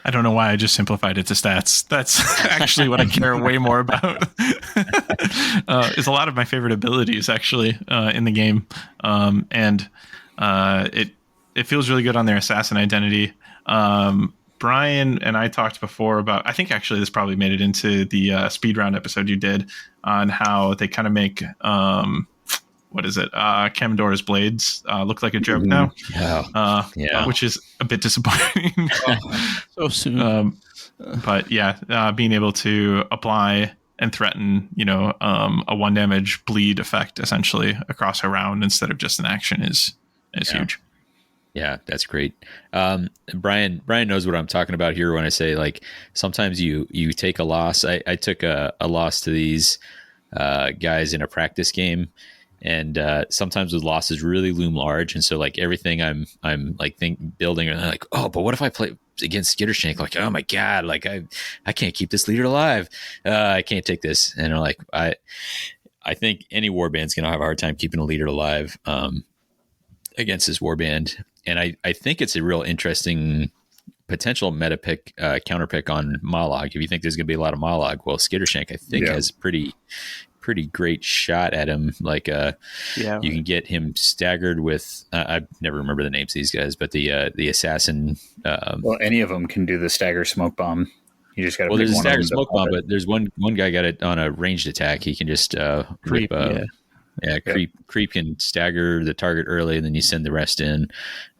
I don't know why I just simplified it to stats. That's actually what I care way more about. Is a lot of my favorite abilities actually in the game, and it feels really good on their assassin identity. Brian and I talked before about, I think actually this probably made it into the speed round episode you did on how they kind of make Kamendor's blades look like a joke now, which is a bit disappointing. So soon. But being able to apply and threaten, a 1 damage bleed effect essentially across a round instead of just an action is huge. Yeah, that's great. Brian knows what I'm talking about here when I say, like, sometimes you take a loss. I took a loss to these guys in a practice game. And sometimes the losses really loom large, and so like everything I'm like building, and like, oh, but what if I play against Skittershank? Like, oh my god, like I can't keep this leader alive. I can't take this. And I'm like, I think any warband's gonna have a hard time keeping a leader alive against this warband. And I think it's a real interesting potential meta pick, counter pick on Mollog. If you think there's gonna be a lot of Mollog, well, Skittershank I think has pretty great shot at him. Like you can get him staggered with I never remember the names of these guys, but the assassin. Well, any of them can do the stagger smoke bomb. You just got to. Well, there's a stagger smoke bomb, but there's one guy got it on a ranged attack. He can just creep. Creep can stagger the target early, and then you send the rest in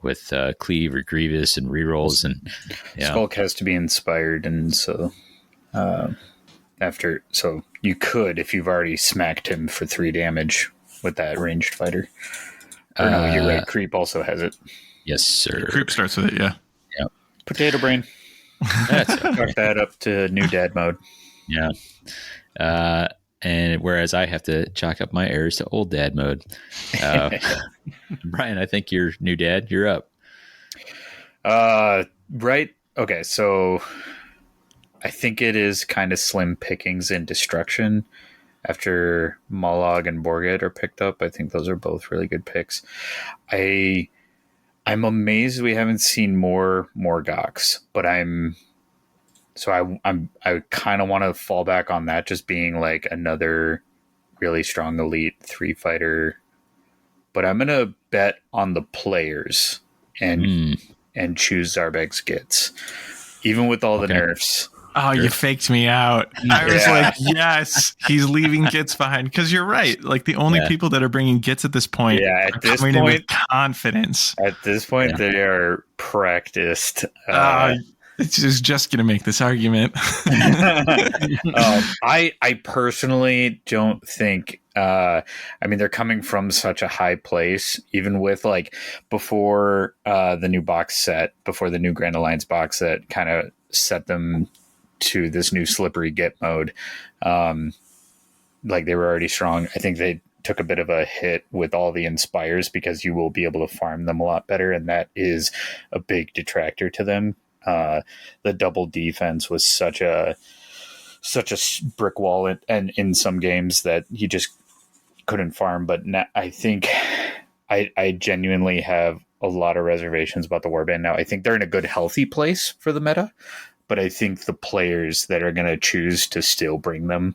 with cleave or grievous and rerolls. And Skulk has to be inspired, and so. So you could, if you've already smacked him for 3 damage with that ranged fighter. Or no, you're right. Creep also has it. Yes, sir. Creep starts with it, yeah. Potato brain. Chalk that up to new dad mode. Yeah. And whereas I have to chalk up my errors to old dad mode. Brian, I think you're new dad. You're up. Right. Okay, so I think it is kind of slim pickings in destruction after Mollog and Borget are picked up. I think those are both really good picks. I'm amazed we haven't seen more Morgox, but I kind of want to fall back on that just being like another really strong elite 3 fighter. But I'm gonna bet on the players and choose Zarbeg's Gits, even with all the nerfs. Oh, you faked me out. I was like, yes, he's leaving Gits behind. Because you're right. Like, the only people that are bringing Gits at this point are coming in with confidence. At this point, they are practiced. It's just going to make this argument. I personally don't think... they're coming from such a high place, even with, like, before the new box set, before the new Grand Alliance box set kind of set them... to this new slippery Git mode. Like they were already strong. I think they took a bit of a hit with all the inspires because you will be able to farm them a lot better, and that is a big detractor to them. The double defense was such a brick wall and in some games that couldn't farm, but I think I genuinely have a lot of reservations about the warband now. I think they're in a good, healthy place for the meta, but I think the players that are going to choose to still bring them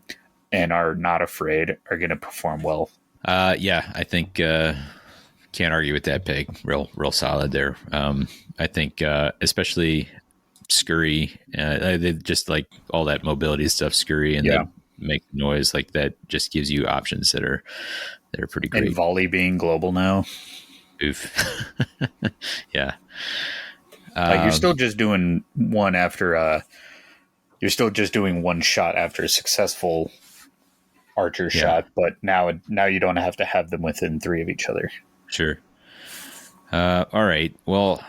and are not afraid are going to perform well. Yeah, I think can't argue with that pick. Real solid there. I think especially scurry, they just like all that mobility stuff, scurry and the make noise like that just gives you options that are pretty great. And volley being global now. Oof. Yeah. You're still just doing one after you're still just doing one shot after a successful archer shot, but now you don't have to have them within 3 of each other. Sure. All right. Well,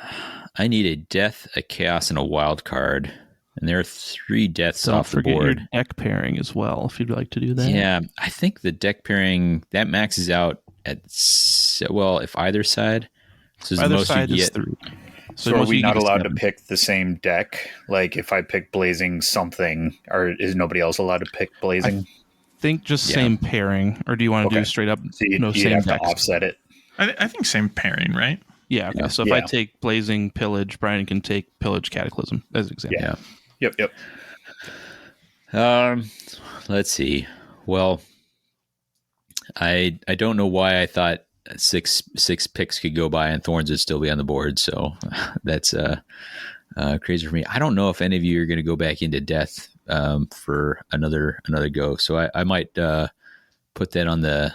I need a death, a chaos, and a wild card. And there are 3 deaths off the board. Your deck pairing as well, if you'd like to do that. Yeah, I think the deck pairing, that maxes out at, if either side. So either the most side is 3. So are we not allowed to pick the same deck? Like if I pick Blazing something, or is nobody else allowed to pick Blazing? I think just same pairing, or do you want to do straight up so same have decks? To offset it? I think same pairing, right? Yeah. Okay. So if I take Blazing Pillage, Brian can take Pillage Cataclysm as an example. Yeah. Yep. Let's see. Well, I don't know why I thought six picks could go by and Thorns would still be on the board. So that's crazy for me. I don't know if any of you are going to go back into death for another go. So I might put that on the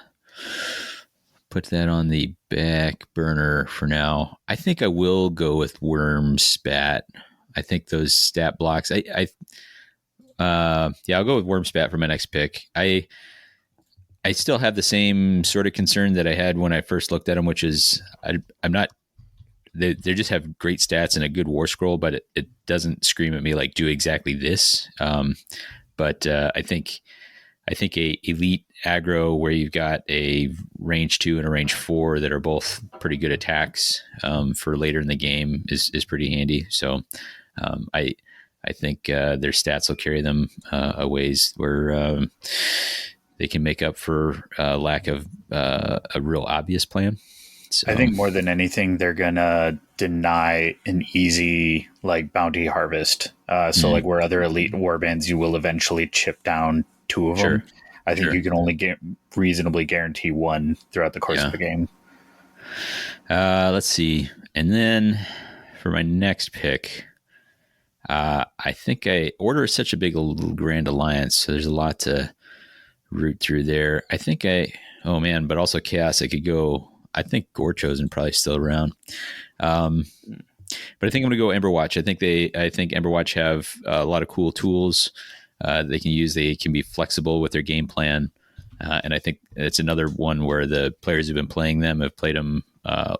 back burner for now. I think I will go with Worm Spat. I think those stat blocks. I'll go with Worm Spat for my next pick. I still have the same sort of concern that I had when I first looked at them, which is I'm not. They just have great stats and a good war scroll, but it doesn't scream at me like do exactly this. But I think a elite aggro where you've got a range 2 and a range 4 that are both pretty good attacks for later in the game is pretty handy. So I think their stats will carry them a ways where they can make up for lack of a real obvious plan. So, I think more than anything, they're gonna deny an easy like bounty harvest. So like where other elite warbands, you will eventually chip down 2 of them. I think you can only reasonably guarantee 1 throughout the course of the game. Let's see. And then for my next pick, I think Order is such a big grand alliance, so there's a lot to root through there. I think but also Chaos, I could go. I think Gore Chosen probably still around. But I think I'm going to go Emberwatch. I think Emberwatch have a lot of cool tools they can use. They can be flexible with their game plan. And I think it's another one where the players who've been playing them have played them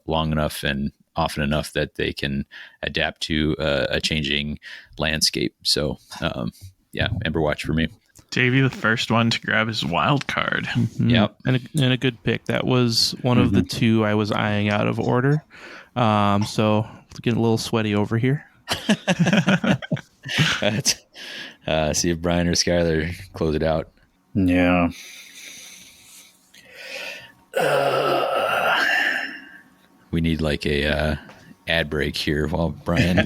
long enough and often enough that they can adapt to a changing landscape. So, Emberwatch for me. Davey, the first one to grab his wild card. Mm-hmm. Yep. And a good pick. That was one of the 2 I was eyeing out of order. So getting a little sweaty over here. See if Brian or Skylar close it out. Yeah. We need like a ad break here while Brian.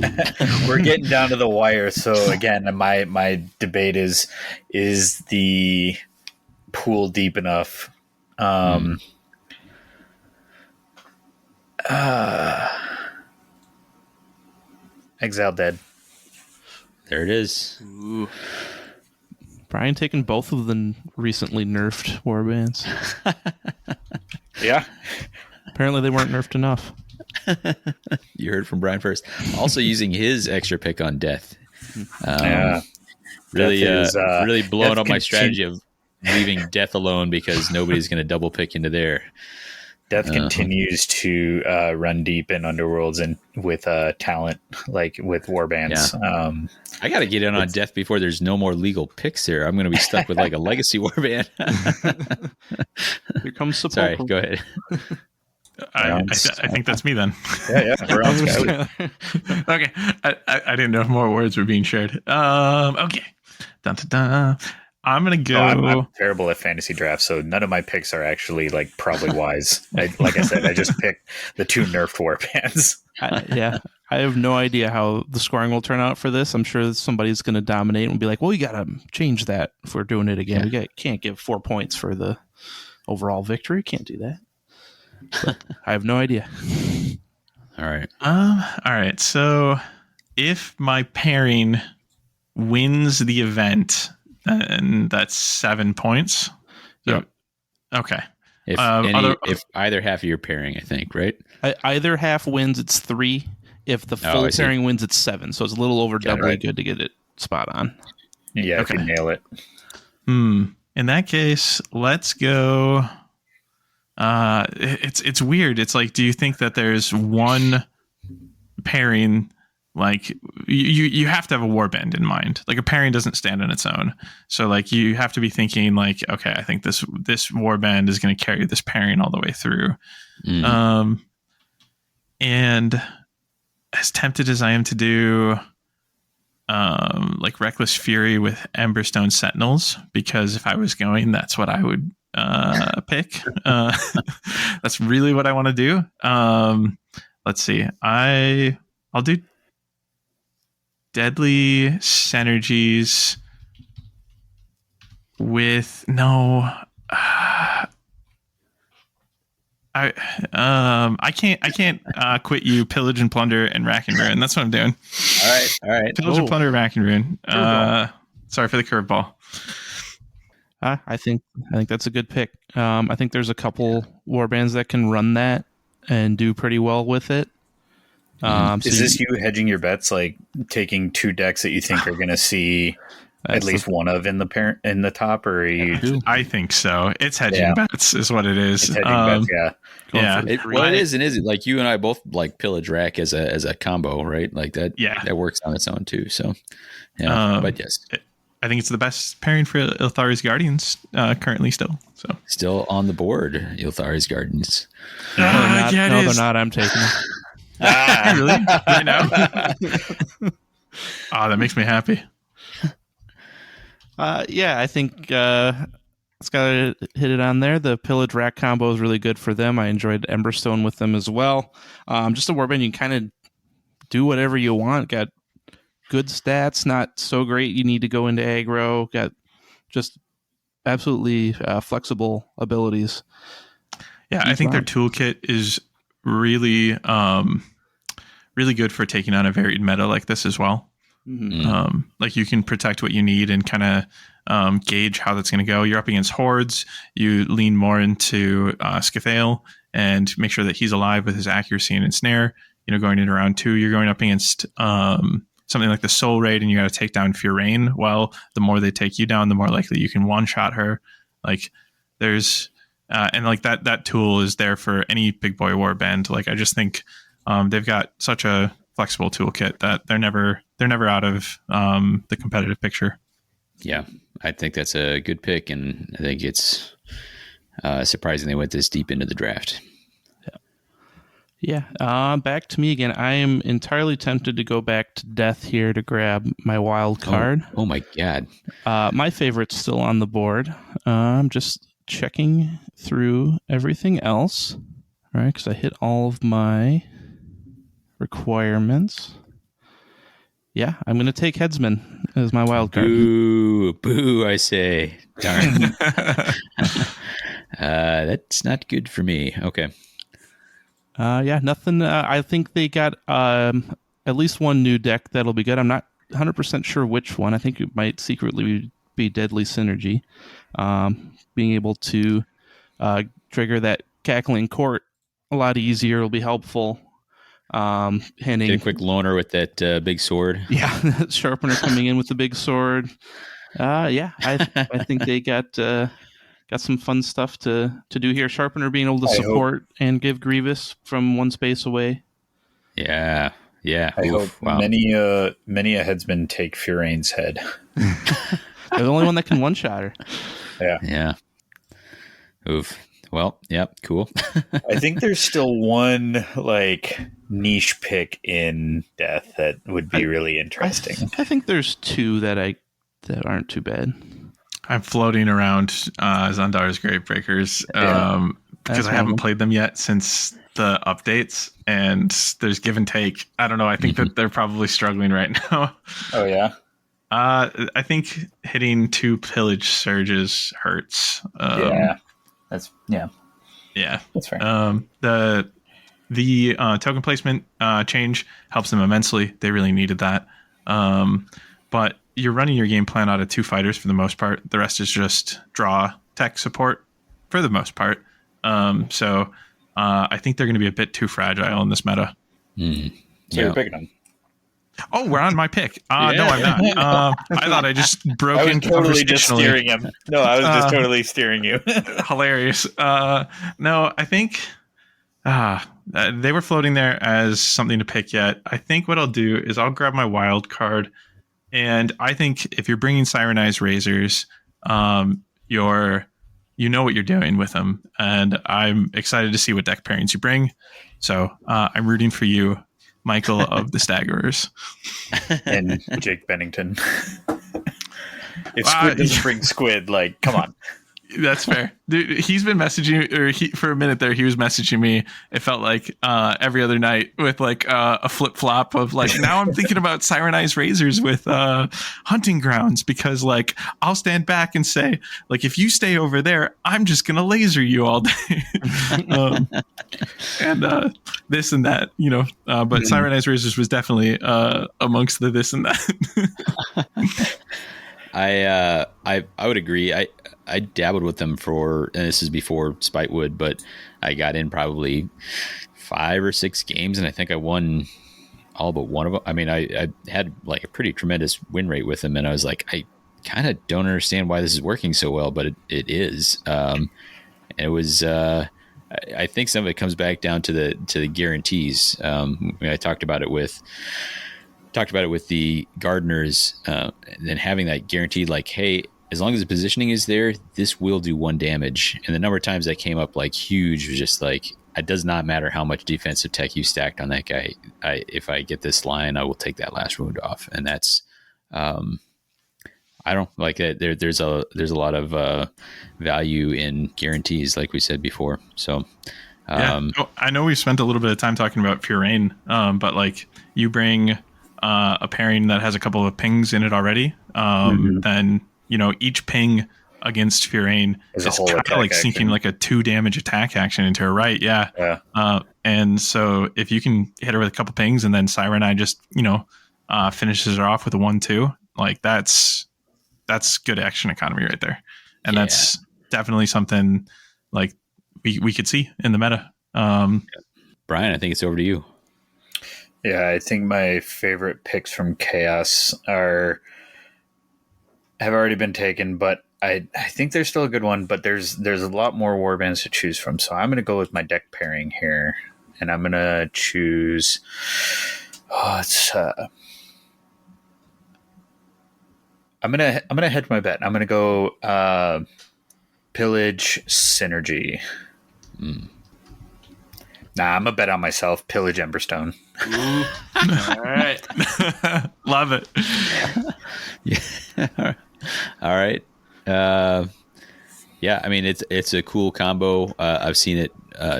We're getting down to the wire. So again, my debate is the pool deep enough? Exile Dead. There it is. Ooh. Brian taking both of the recently nerfed warbands. Yeah. Apparently they weren't nerfed enough. You heard from Brian first. Also using his extra pick on death. Really blowing up my strategy of leaving death alone because nobody's going to double pick into there. Death continues to run deep in Underworlds and with talent, like with warbands. Yeah. I got to get in on Death before there's no more legal picks here. I'm going to be stuck with like a legacy warband. Here comes support. Sorry, go ahead. I think that's me then. Yeah. Okay. I didn't know if more words were being shared. Okay. Dun, dun, dun. I'm gonna go. I'm terrible at fantasy drafts, so none of my picks are actually like probably wise. Like I said, I just picked the 2 nerfed warbands. I have no idea how the scoring will turn out for this. I'm sure somebody's going to dominate and be like, "Well, you got to change that if we're doing it again. We can't give 4 points for the overall victory. Can't do that." But I have no idea. All right. All right. So if my pairing wins the event, then that's 7 points. So, okay. If either half of your pairing, I think, right? Either half wins, it's 3. If the full pairing wins, it's 7. So it's a little over doubly good to get it spot on. Yeah, if you nail it. In that case, let's go. It's weird. It's like, do you think that there's one pairing? Like you have to have a warband in mind. Like a pairing doesn't stand on its own. So like you have to be thinking like, okay, I think this warband is going to carry this pairing all the way through. And as tempted as I am to do like Reckless Fury with Emberstone Sentinels, because if I was going, that's what I would pick. That's really what I want to do. Let's see. I'll do Deadly Synergies with I can't quit you, Pillage and Plunder and Rack and Ruin. That's what I'm doing. All right. Pillage and Plunder, Rack and Ruin. Sorry for the curveball. I think that's a good pick. I think there's a couple warbands that can run that and do pretty well with it. Is this you hedging your bets, like taking 2 decks that you think are going to see at least one of in the top, or are you? I think so. It's hedging bets, is what it is. It's hedging bets, yeah. It is and isn't. Like you and I both like Pillage Rack as a combo, right? Like that. Yeah, that works on its own too. So, yeah. But yes, I think it's the best pairing for Ilthari's Guardians currently still on the board. Ilthari's Guardians. They're not. I'm taking them. Really? Right now? That makes me happy. I think it's got to hit it on there. The Pillage Rack combo is really good for them. I enjoyed Emberstone with them as well. Just a warband, you can kind of do whatever you want. Got good stats, not so great. You need to go into aggro. Got just absolutely flexible abilities. Yeah, I think their toolkit is really, really good for taking on a varied meta like this as well. Mm-hmm. Like you can protect what you need and kind of gauge how that's going to go. You're up against hordes. You lean more into Scathale and make sure that he's alive with his accuracy and ensnare. Going into round 2, you're going up against something like the Soul Raid, and you got to take down Furain. Well, the more they take you down, the more likely you can one-shot her. Like there's and like that tool is there for any big boy warband. Like I just think they've got such a flexible toolkit that they're never out of the competitive picture. Yeah, I think that's a good pick, and I think it's surprising they went this deep into the draft. Yeah. Back to me again. I am entirely tempted to go back to Death here to grab my wild card. Oh my God. My favorite's still on the board. I'm just checking through everything else. All right, because I hit all of my requirements. Yeah, I'm going to take Headsman as my wild card. Boo, I say. Darn. That's not good for me. Okay. Nothing. I think they got at least one new deck that'll be good. I'm not 100% sure which one. I think it might secretly be Deadly Synergy. Being able to trigger that Cackling Court a lot easier will be helpful. Handing get a quick loner with that big sword. Yeah, Sharpener coming in with the big sword. I think they got some fun stuff to do here. Sharpener being able to support and give Grievous from one space away. Yeah. I hope many a headsman take Furain's head. They're the only one that can one-shot her. Yeah. Oof. Well, yeah, cool. I think there's still one niche pick in Death that would be really interesting. I think there's 2 that aren't too bad. I'm floating around Zandar's Gravebreakers because I haven't played them yet since the updates, and there's give and take. I don't know. I think that they're probably struggling right now. Oh yeah. I think hitting 2 pillage surges hurts. That's fair. The token placement change helps them immensely. They really needed that. But you're running your game plan out of 2 fighters for the most part. The rest is just draw tech support for the most part. So I think they're going to be a bit too fragile in this meta. So you're picking them. Oh, we're on my pick. No, I'm not. I thought I just broke in totally just steering him. No, I was just totally steering you. Hilarious. No, I think they were floating there as something to pick yet. I think what I'll do is I'll grab my wild card, and I think if you're bringing Sirenized Razors, you know what you're doing with them, and I'm excited to see what deck pairings you bring. So I'm rooting for you, Michael of the Staggerers. And Jake Bennington. If Squid doesn't bring Squid, like, come on. That's fair. Dude, he's been messaging, for a minute there, he was messaging me, it felt like, every other night with like a flip-flop of like, now I'm thinking about Sirenized Razors with Hunting Grounds, because like, I'll stand back and say, like, if you stay over there, I'm just going to laser you all day. And this and that, you know, but Sirenized Razors was definitely amongst the this and that. I would agree. I dabbled with them and this is before Spitewood, but I got in probably 5 or 6 games, and I think I won all but one of them. I mean, I had like a pretty tremendous win rate with them, and I was like, I kind of don't understand why this is working so well, but it is. And it was. I think some of it comes back down to the guarantees. I talked about it with the gardeners, and having that guaranteed, like, hey, as long as the positioning is there, this will do 1 damage. And the number of times that came up like huge was just like, it does not matter how much defensive tech you stacked on that guy. If I get this line, I will take that last wound off. And that's, I don't like that. There's a lot of value in guarantees, like we said before. So, I know we spent a little bit of time talking about Pure Rain, but like you bring a pairing that has a couple of pings in it already, then, you know, each ping against Furain is kind of like sinking like a 2 damage attack action into her, right? Yeah. And so if you can hit her with a couple pings and then Siren just, you know, finishes her off with a 1-2, like that's good action economy right there. And that's definitely something like we could see in the meta. Brian, I think it's over to you. Yeah, I think my favorite picks from Chaos have already been taken, but I think there's still a good one, but there's a lot more warbands to choose from. So I'm going to go with my deck pairing here, and I'm going to choose I'm going to hedge my bet. I'm going to go Pillage Synergy. Nah, I'm going to bet on myself. Pillage Emberstone. All right. Love it. Yeah. All right. Yeah, I mean, it's a cool combo. I've seen it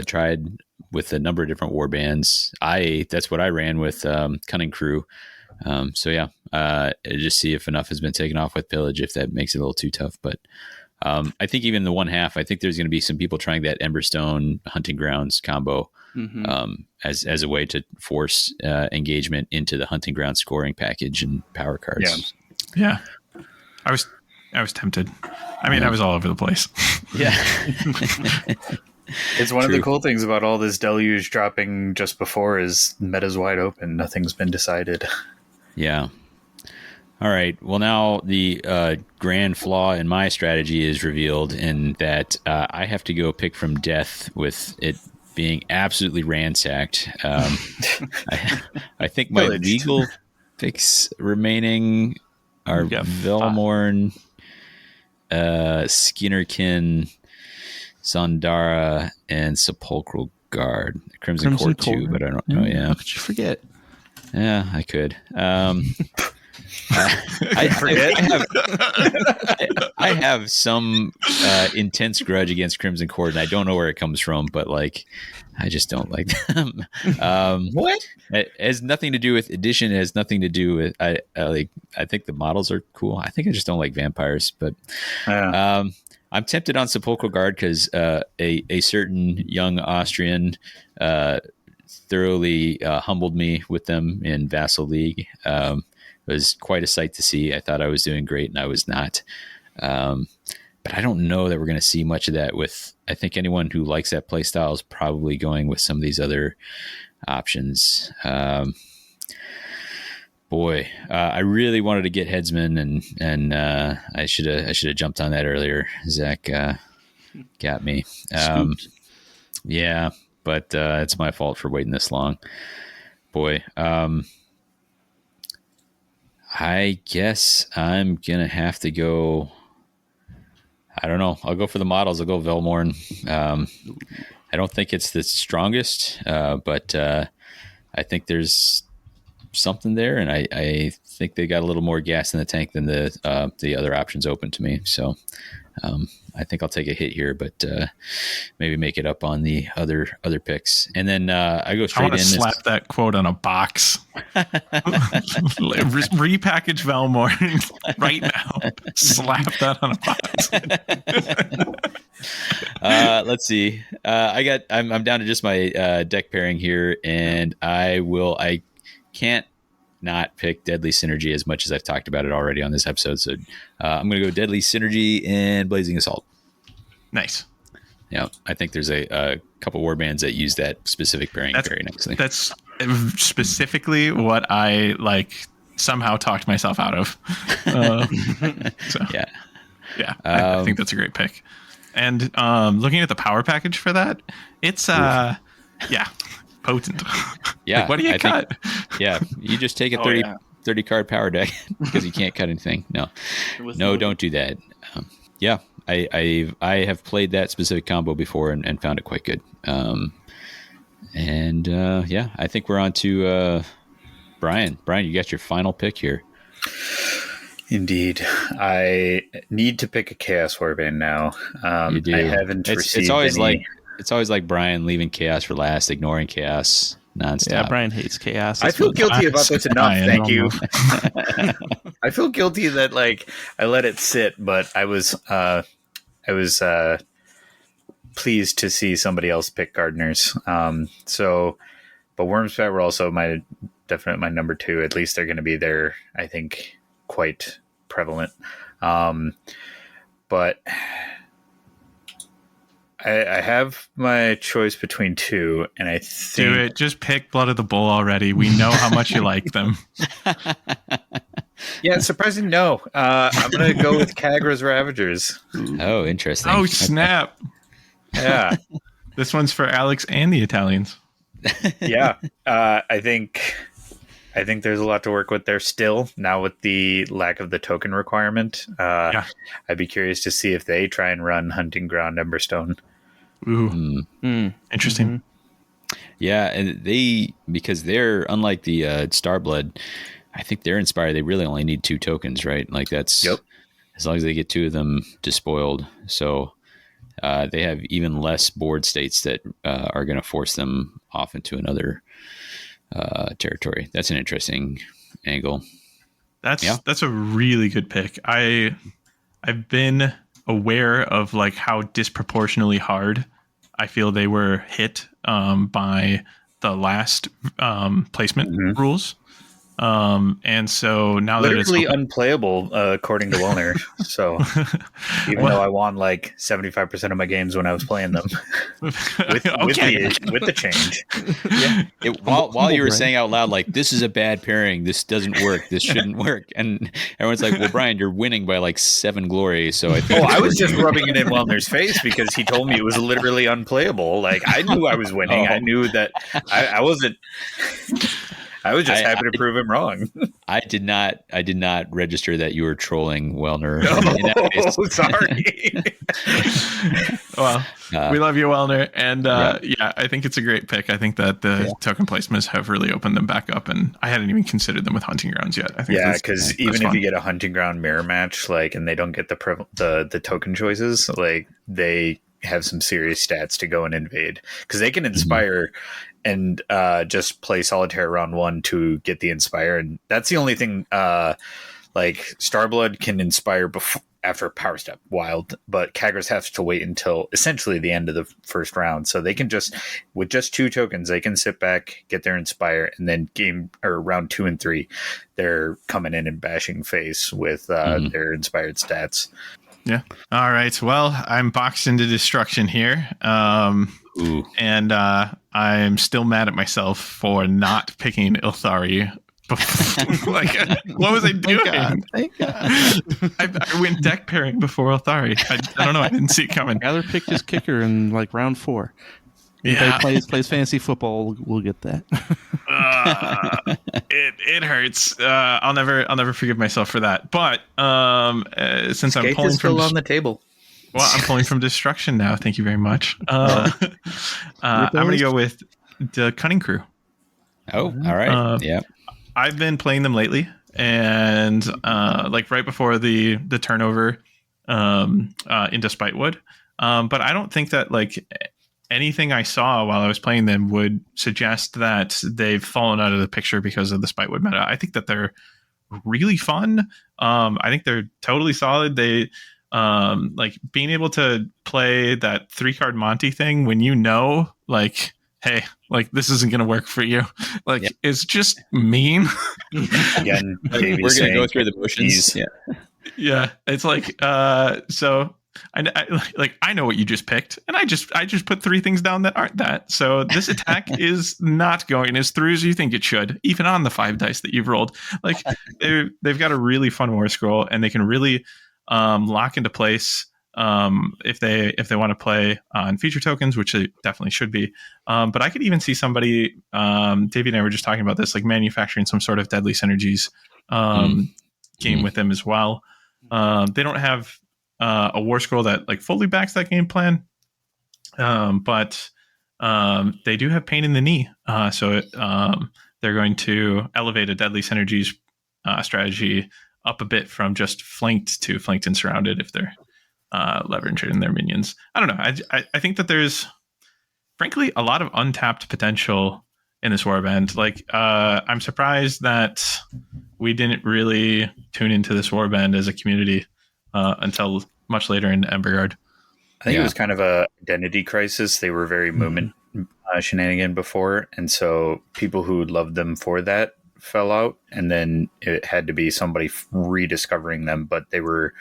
tried with a number of different war bands. That's what I ran with Cunning Crew. So yeah, just see if enough has been taken off with Pillage, if that makes it a little too tough. But I think even the 1/2, I think there's going to be some people trying that Emberstone Hunting Grounds combo as a way to force engagement into the Hunting Ground scoring package and power cards. Yeah. I was tempted. I mean, I was all over the place. Yeah. It's one of the cool things about all this deluge dropping just before is meta's wide open. Nothing's been decided. Yeah. All right. Well, now the grand flaw in my strategy is revealed in that I have to go pick from death with it being absolutely ransacked. I think my legal picks remaining are Velmorn, Skinnerkin, Zandara, and Sepulchral Guard. Crimson Court too, but I don't know. Yeah. How could you forget? Yeah, I could. I have some intense grudge against Crimson Cord, and I don't know where it comes from, but like, I just don't like them. What? It has nothing to do with edition. It has nothing to do with I think the models are cool. I think I just don't like vampires, but I'm tempted on Sepulchral Guard because a certain young Austrian thoroughly humbled me with them in Vassal League. It was quite a sight to see. I thought I was doing great, and I was not. But I don't know that we're going to see much of that with, I think anyone who likes that play style is probably going with some of these other options. I really wanted to get Headsman, and I should have jumped on that earlier. Zach got me. Yeah, but it's my fault for waiting this long. I guess I'm going to have to go. I don't know. I'll go for the models. I'll go Velmorn. I don't think it's the strongest, but I think there's something there, and I think they got a little more gas in the tank than the other options open to me. So I think I'll take a hit here, but maybe make it up on the other picks. And then I go straight in. Slap that quote on a box. Repackage Velmorn right now. Slap that on a box. Let's see. I'm down to just my deck pairing here, and I can't not pick Deadly Synergy as much as I've talked about it already on this episode. So I'm going to go Deadly Synergy and Blazing Assault. Nice. Yeah, I think there's a couple warbands that use that specific pairing very nicely. That's specifically what I somehow talked myself out of. So yeah, I think that's a great pick. And looking at the power package for that, it's potent. Yeah, what do you cut? You just take a 30 card power deck because you can't cut anything. No, don't do that. I have played that specific combo before and found it quite good. I think we're on to Brian. Brian, you got your final pick here. Indeed. I need to pick a Chaos Warband now. You do. I haven't received it's always like Brian leaving Chaos for last, ignoring Chaos nonstop. Yeah, Brian hates Chaos. I feel guilty about this enough. Thank you. I feel guilty that I let it sit, but I was pleased to see somebody else pick Gardeners. But Wormspat were also my number two. At least they're going to be there, I think, quite prevalent. But I have my choice between two, and I think... Do it. Just pick Blood of the Bull already. We know how much you like them. Yeah, surprising. No, I'm going to go with Kagra's Ravagers. Oh, interesting. Oh, snap. Yeah. This one's for Alex and the Italians. Yeah. I think there's a lot to work with there still, now with the lack of the token requirement. I'd be curious to see if they try and run Hunting Ground Emberstone. Ooh. Interesting. Yeah, and because they're unlike the Starblood, I think they're inspired. They really only need 2 tokens, right? That's as long as they get 2 of them despoiled. So they have even less board states that are going to force them off into another territory. That's an interesting angle. That's a really good pick. I've been aware of how disproportionately hard I feel they were hit by the last placement rules. And so now literally that it's unplayable according to Wellner. So even though I won 75% of my games when I was playing them with the change. Yeah. While you were saying out loud, this is a bad pairing, this doesn't work, this shouldn't work. And everyone's like, well, Brian, you're winning by 7 glory. So I think I was just rubbing it in Wellner's face because he told me it was literally unplayable. I knew I was winning. I knew that I I was just happy to prove him wrong. I did not register that you were trolling Wellner. Oh, sorry. Well, we love you, Wellner. And yeah, I think it's a great pick. I think that the token placements have really opened them back up. And I hadn't even considered them with Hunting Grounds yet. I think because even if you get a Hunting Ground mirror match, like, and they don't get the token choices, like, they have some serious stats to go and invade, because they can inspire and just play solitaire round 1 to get the inspire, and that's the only thing. Like, Starblood can inspire after Power Step Wild, but Kagras has to wait until essentially the end of the first round. So they can just, with just 2 tokens, they can sit back, get their inspire, and then round 2 and 3, they're coming in and bashing face with their inspired stats. Yeah. All right. Well, I'm boxed into destruction here. And I'm still mad at myself for not picking Ilthari. Like, what was I doing? Thank God. I went deck pairing before Ilthari. I don't know. I didn't see it coming. Rather picked his kicker in like round 4. Yeah. Plays fantasy football. We'll get that. It hurts. I'll never forgive myself for that. But since I'm pulling still on the table. Well, I'm pulling from destruction now. Thank you very much. I'm going to go with the Cunning Crew. Oh, all right. Yeah. I've been playing them lately, and like right before the turnover into Spitewood. But I don't think that like anything I saw while I was playing them would suggest that they've fallen out of the picture because of the Spitewood meta. I think that they're really fun. I think they're totally solid. They like being able to play that 3-card Monty thing when you know, like, hey, like, this isn't going to work for you. Like, it's just mean. Again, we're going to go through the motions. Yeah. It's like, so I know what you just picked, and I just put 3 things down that aren't that. So this attack is not going as through as you think it should, even on the 5 dice that you've rolled. Like, they've got a really fun war scroll, and they can really lock into place if they want to play on feature tokens, which they definitely should be. But I could even see somebody, Davey and I were just talking about this, like manufacturing some sort of Deadly Synergies game with them as well. They don't have a war scroll that like fully backs that game plan, but they do have Pain in the Knee. So they're going to elevate a Deadly Synergies strategy up a bit from just flanked to flanked and surrounded if they're leveraging their minions. I don't know. I think that there's frankly a lot of untapped potential in this warband. Like, I'm surprised that we didn't really tune into this warband as a community until much later in Emberguard. I think it was kind of a identity crisis. They were very movement shenanigan before, and so people who loved them for that fell out, and then it had to be somebody rediscovering them, but they were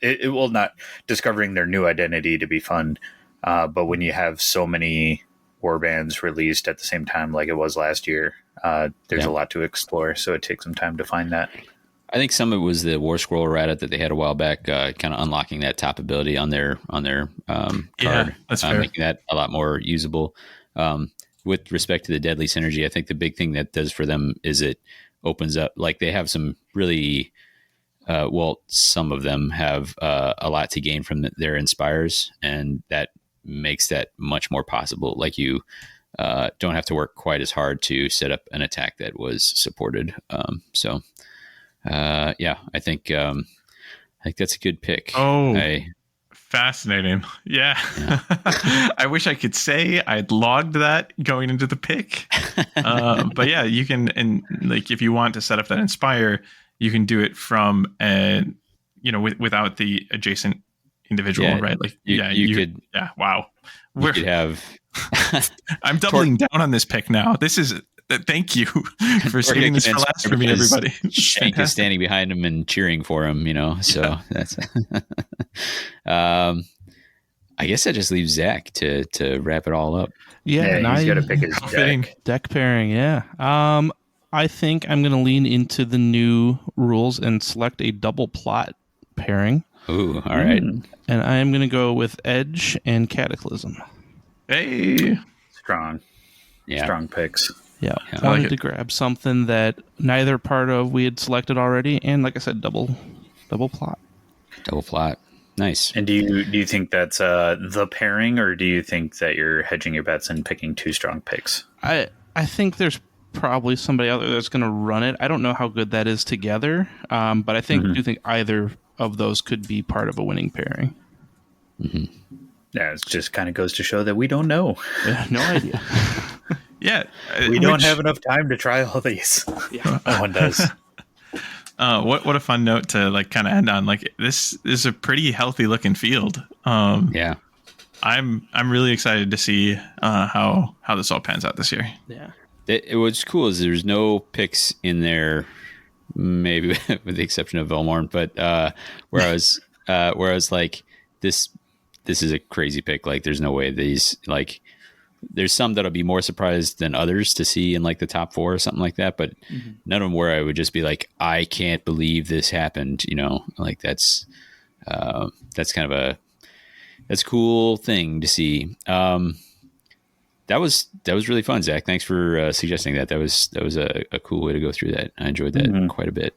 it will not discovering their new identity to be fun. But when you have so many warbands released at the same time, like it was last year, there's a lot to explore. So it takes some time to find that. I think some of it was the War Scroll errata that they had a while back, kind of unlocking that top ability on their card, that's fair. making that a lot more usable. With respect to the Deadly Synergy, I think the big thing that does for them is it opens up, like they have some really, some of them have a lot to gain from their inspires, and that makes that much more possible. Like you don't have to work quite as hard to set up an attack that was supported. I think that's a good pick. Fascinating. Yeah. I wish I could say I'd logged that going into the pick. But yeah, you can, and like if you want to set up that inspire, you can do it from without the adjacent individual, right? Like you could. Yeah. Wow. You could have. I'm doubling down on this pick now. This is. Thank you for saving this for last for me, everybody. Shank is standing behind him and cheering for him, so that's I guess that just leaves Zach to wrap it all up. He's got to pick his deck pairing. I think I'm going to lean into the new rules and select a double plot pairing. Ooh, all right. And I am going to go with Edge and Cataclysm. Hey, strong picks. Yeah, wanted to grab something that neither part of we had selected already, and like I said, double plot. Double plot. Nice. And do you think that's the pairing, or do you think that you're hedging your bets and picking two strong picks? I think there's probably somebody out there that's going to run it. I don't know how good that is together, but I do think either of those could be part of a winning pairing. Mm-hmm. Yeah, it just kind of goes to show that we don't know. No idea. Yeah, we don't have enough time to try all these. Yeah, no one does. What a fun note to like kind of end on. Like this is a pretty healthy looking field. Yeah, I'm really excited to see how this all pans out this year. Yeah, what's cool is there's no picks in there, maybe with the exception of Velmorn, but where I was like this is a crazy pick. Like there's no way these like. There's some that'll be more surprised than others to see in like the top 4 or something like that, but none of them where I would just be like, I can't believe this happened. You know, like that's kind of that's a cool thing to see. That was really fun, Zach. Thanks for suggesting that. That was a cool way to go through that. I enjoyed that quite a bit.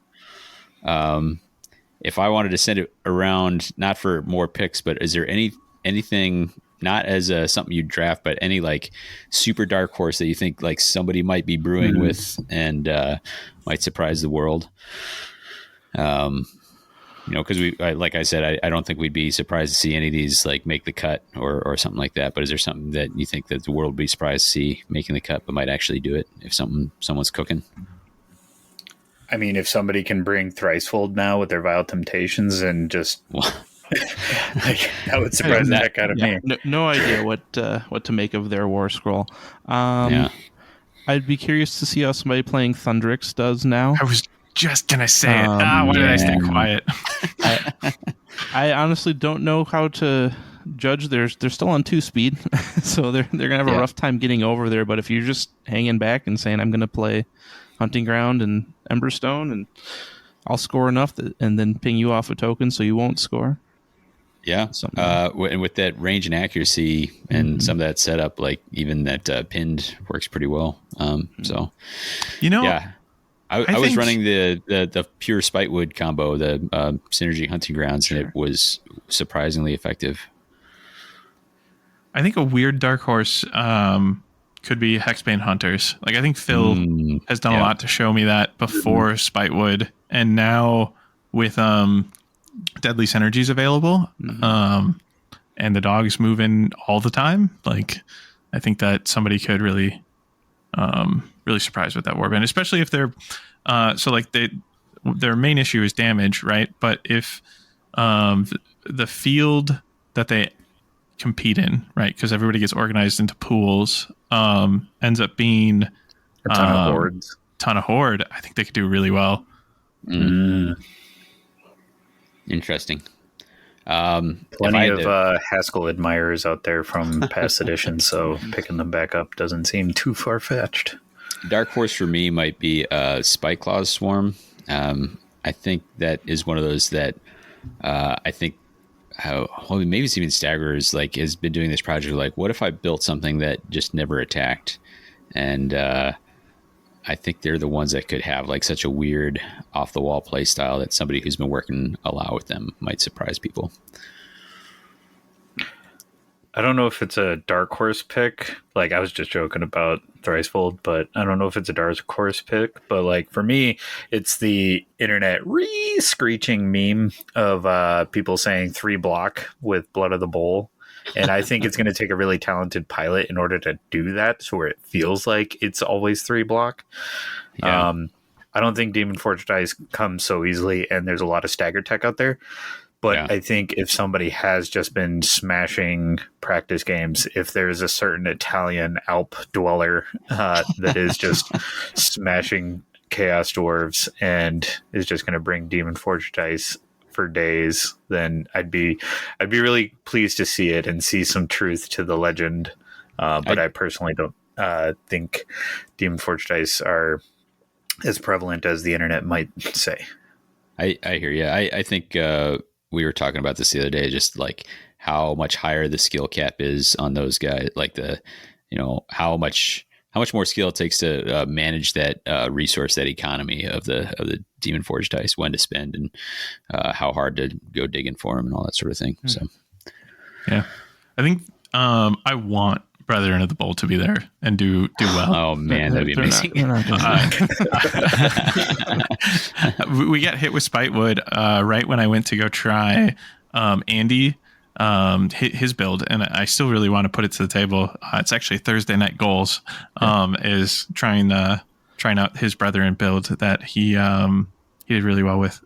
If I wanted to send it around, not for more picks, but is there anything not as something you draft, but any like super dark horse that you think like somebody might be brewing with and might surprise the world? You know, because like I said, I don't think we'd be surprised to see any of these like make the cut or something like that. But is there something that you think that the world would be surprised to see making the cut, but might actually do it if someone's cooking? I mean, if somebody can bring Thricefold now with their Vile Temptations and just. Like, that would surprise the heck out of me. No idea what to make of their War Scroll. I'd be curious to see how somebody playing Thundrix does now. I was just gonna say it. Why did I stay quiet? I honestly don't know how to judge. They're still on 2-speed, so they're gonna have a rough time getting over there. But if you're just hanging back and saying I'm gonna play Hunting Ground and Emberstone and I'll score enough and then ping you off a token so you won't score. Yeah, and with that range and accuracy and some of that setup, like even that pinned works pretty well. So, you know, yeah, I was running the pure Spitewood combo, the Synergy Hunting Grounds, and it was surprisingly effective. I think a weird dark horse could be Hexbane Hunters. Like I think Phil has done a lot to show me that before Spitewood, and now with Deadly Synergies available, and the dogs move in all the time. Like, I think that somebody could really surprise with that warband, especially if they're their main issue is damage, right? But if the field that they compete in, right, because everybody gets organized into pools, ends up being a ton of horde, I think they could do really well. Interesting. Plenty of Haskell admirers out there from past editions, so picking them back up doesn't seem too far-fetched. Dark horse for me might be Spike Claws Swarm. I think that is one of those that I think maybe it's even Staggerers like has been doing this project. Like, what if I built something that just never attacked? And I think they're the ones that could have like such a weird off the wall play style that somebody who's been working a lot with them might surprise people. I don't know if it's a dark horse pick. Like I was just joking about Thricefold, but I don't know if it's a dark horse pick. But like for me, it's the internet screeching meme of people saying 3 block with Blood of the Bowl. And I think it's going to take a really talented pilot in order to do that, so where it feels like it's always 3 block. Yeah. I don't think Demon Fortress comes so easily, and there's a lot of stagger tech out there. But I think if somebody has just been smashing practice games, if there's a certain Italian Alp dweller that is just smashing Chaos Dwarves and is just going to bring Demon Fortress for days, then I'd be really pleased to see it and see some truth to the legend. But I personally don't think Demon Fortress are as prevalent as the internet might say. I hear you. I think we were talking about this the other day, just like how much higher the skill cap is on those guys, like how much how much more skill it takes to manage that resource, that economy of the Demon Forge dice, when to spend, and how hard to go digging for them and all that sort of thing. So, yeah, I think I want Brethren of the Bold to be there and do well. Oh man, that'd be amazing. We got hit with Spitewood right when I went to go try Andy his build, and I still really want to put it to the table. It's actually Thursday Night Goals is trying out his Brethren build that he did really well with,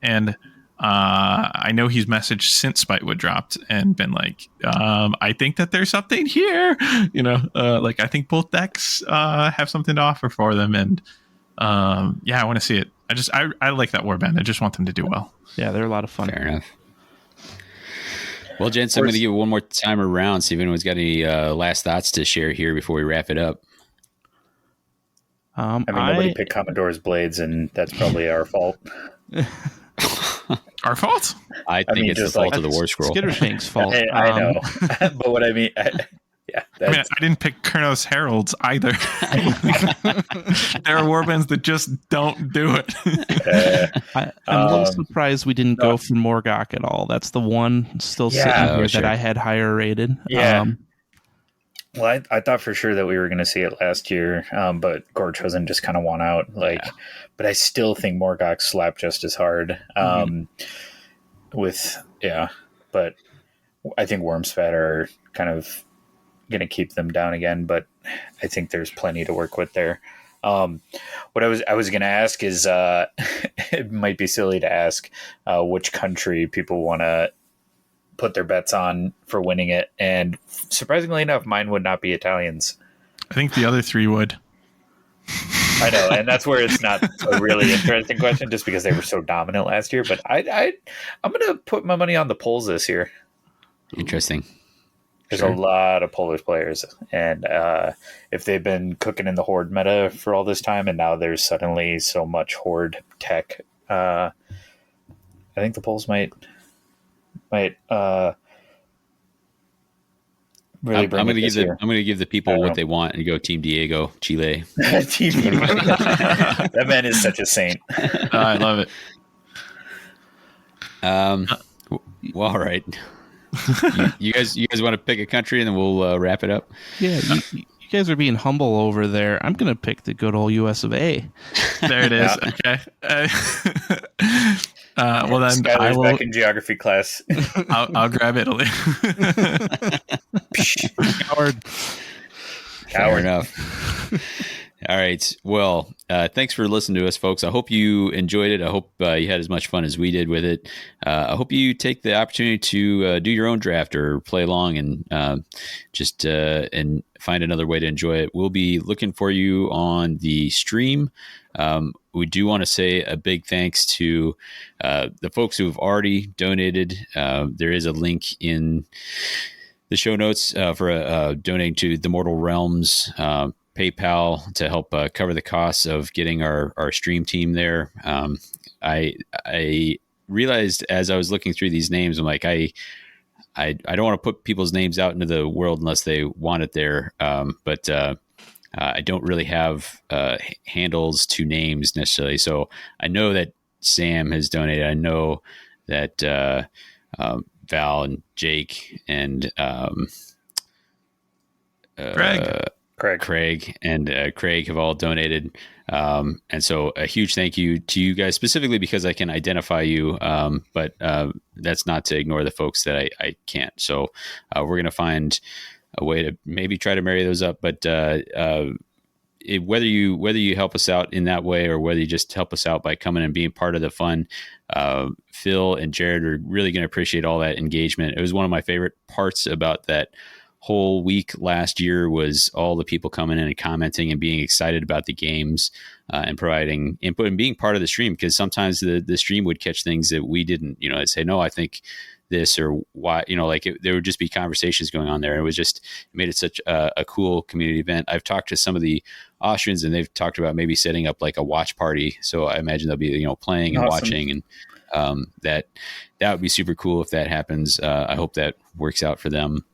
and I know he's messaged since Spitewood dropped and been like, I think that there's something here, like I think both decks have something to offer for them, and yeah, I want to see it. I like that warband. I just want them to do well. Yeah, they're a lot of fun. Fair enough. Well, gents, I'm going to give it one more time around, see if anyone's got any last thoughts to share here before we wrap it up. Nobody picked Commodore's Blades, and that's probably our fault. Our fault? I think it's the fault of the War Scroll. Skittershank's fault. I know. But what I mean... I didn't pick Kurnos Heralds either. There are warbands that just don't do it. I'm a little surprised we didn't go for Morgok at all. That's the one still sitting here that I had higher rated. Yeah. Well, I thought for sure that we were going to see it last year, but Gorge wasn't just kind of won out. But I still think Morgok slapped just as hard. But I think Wormspat are kind of going to keep them down again, but I think there's plenty to work with there. What I was going to ask is, it might be silly to ask which country people want to put their bets on for winning it, and surprisingly enough, mine would not be Italians. I think the other three would. I know, and that's where it's not a really interesting question, just because they were so dominant last year. But I'm going to put my money on the Poles this year. Interesting. There's a lot of Polish players, and if they've been cooking in the Horde meta for all this time, and now there's suddenly so much Horde tech, I think the Poles might really bring. I'm going to give the people what they want and go Team Diego, Chile. That man is such a saint. I love it. Well, all right. you guys want to pick a country and then we'll wrap it up? Yeah, you guys are being humble over there. I'm going to pick the good old US of A. There it is. Okay. Well, then Skylar's back in geography class. I'll grab Italy. Coward. Fair enough. All right. Well, thanks for listening to us, folks. I hope you enjoyed it. I hope you had as much fun as we did with it. I hope you take the opportunity to do your own draft or play along and just and find another way to enjoy it. We'll be looking for you on the stream. We do want to say a big thanks to the folks who have already donated. There is a link in the show notes for donating to the Mortal Realms PayPal to help cover the costs of getting our stream team there. I realized as I was looking through these names, I'm like, I don't want to put people's names out into the world unless they want it there. But I don't really have handles to names necessarily. So I know that Sam has donated. I know that Val and Jake and Craig and Craig have all donated. And so a huge thank you to you guys specifically because I can identify you. But that's not to ignore the folks that I can't. So we're going to find a way to maybe try to marry those up. But whether you help us out in that way or whether you just help us out by coming and being part of the fun, Phil and Jared are really going to appreciate all that engagement. It was one of my favorite parts about that whole week last year was all the people coming in and commenting and being excited about the games and providing input and being part of the stream, because sometimes the stream would catch things that we didn't, I'd say, no, I think this or why, there would just be conversations going on there. It was just made it such a cool community event. I've talked to some of the Austrians and they've talked about maybe setting up like a watch party. So I imagine they'll be, playing and watching, and that would be super cool if that happens. I hope that works out for them.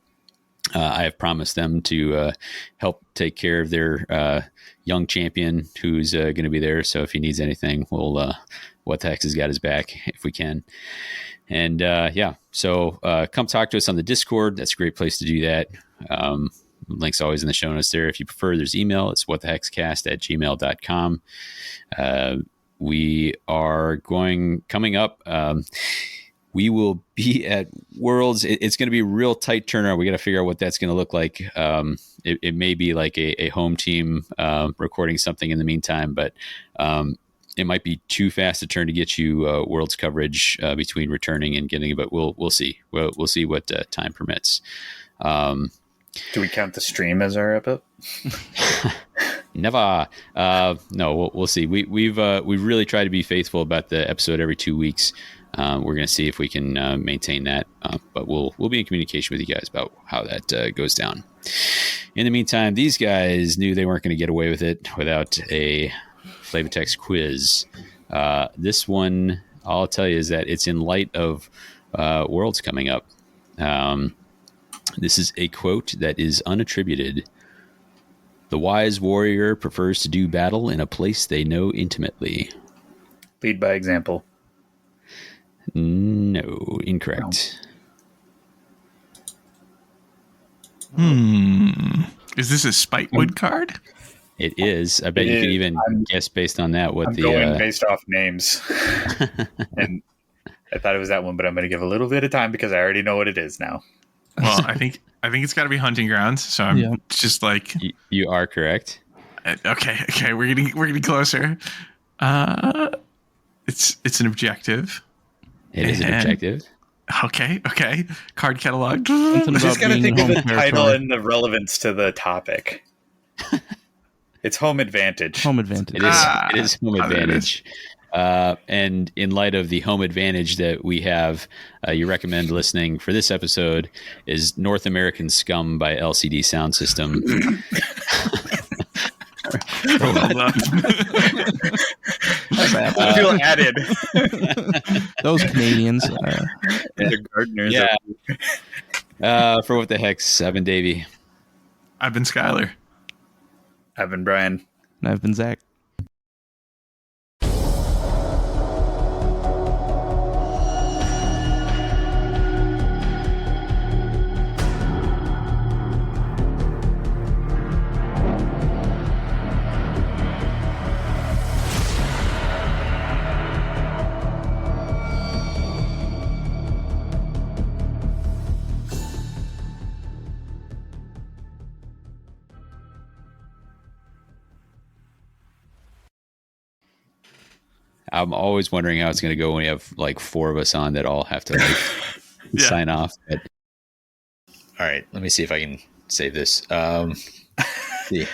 I have promised them to help take care of their young champion who's going to be there. So if he needs anything, we'll What the Hex has got his back if we can. And so come talk to us on the Discord. That's a great place to do that. Link's always in the show notes there. If you prefer, there's email. It's whatthehexcast@gmail.com. We are coming up. We will be at Worlds. It's going to be a real tight turnaround. We got to figure out what that's going to look like. It may be like a home team recording something in the meantime, but it might be too fast a turn to get you Worlds coverage between returning and getting it. But we'll see. We'll see what time permits. Do we count the stream as our episode? Never. No, we'll see. We've really tried to be faithful about the episode every 2 weeks. We're going to see if we can maintain that, but we'll be in communication with you guys about how that goes down. In the meantime, these guys knew they weren't going to get away with it without a flavor text quiz. This one, all I'll tell you is that it's in light of Worlds coming up. This is a quote that is unattributed. The wise warrior prefers to do battle in a place they know intimately. Lead by example. No, incorrect. Is this a Spitewood card? It is. I bet you could even guess based on that what I'm the going based off names. And I thought it was that one, but I'm going to give a little bit of time because I already know what it is now. Well, I think it's got to be Hunting Grounds. So I'm just like you are correct. Okay, we're getting closer. It's an objective. It is an objective. Okay. Card catalog. I'm just got to think of the title and the relevance to the topic. It's Home Advantage. Home Advantage. It is Home Advantage. And in light of the home advantage that we have, you recommend listening for this episode is North American Scum by LCD Sound System. I feel added. Those Canadians. The gardeners. Yeah. For What the Hex, I've been Davey. I've been Skylar. I've been Brian. And I've been Zach. I'm always wondering how it's going to go when we have like 4 of us on that all have to sign off. But... All right, let me see if I can save this. See.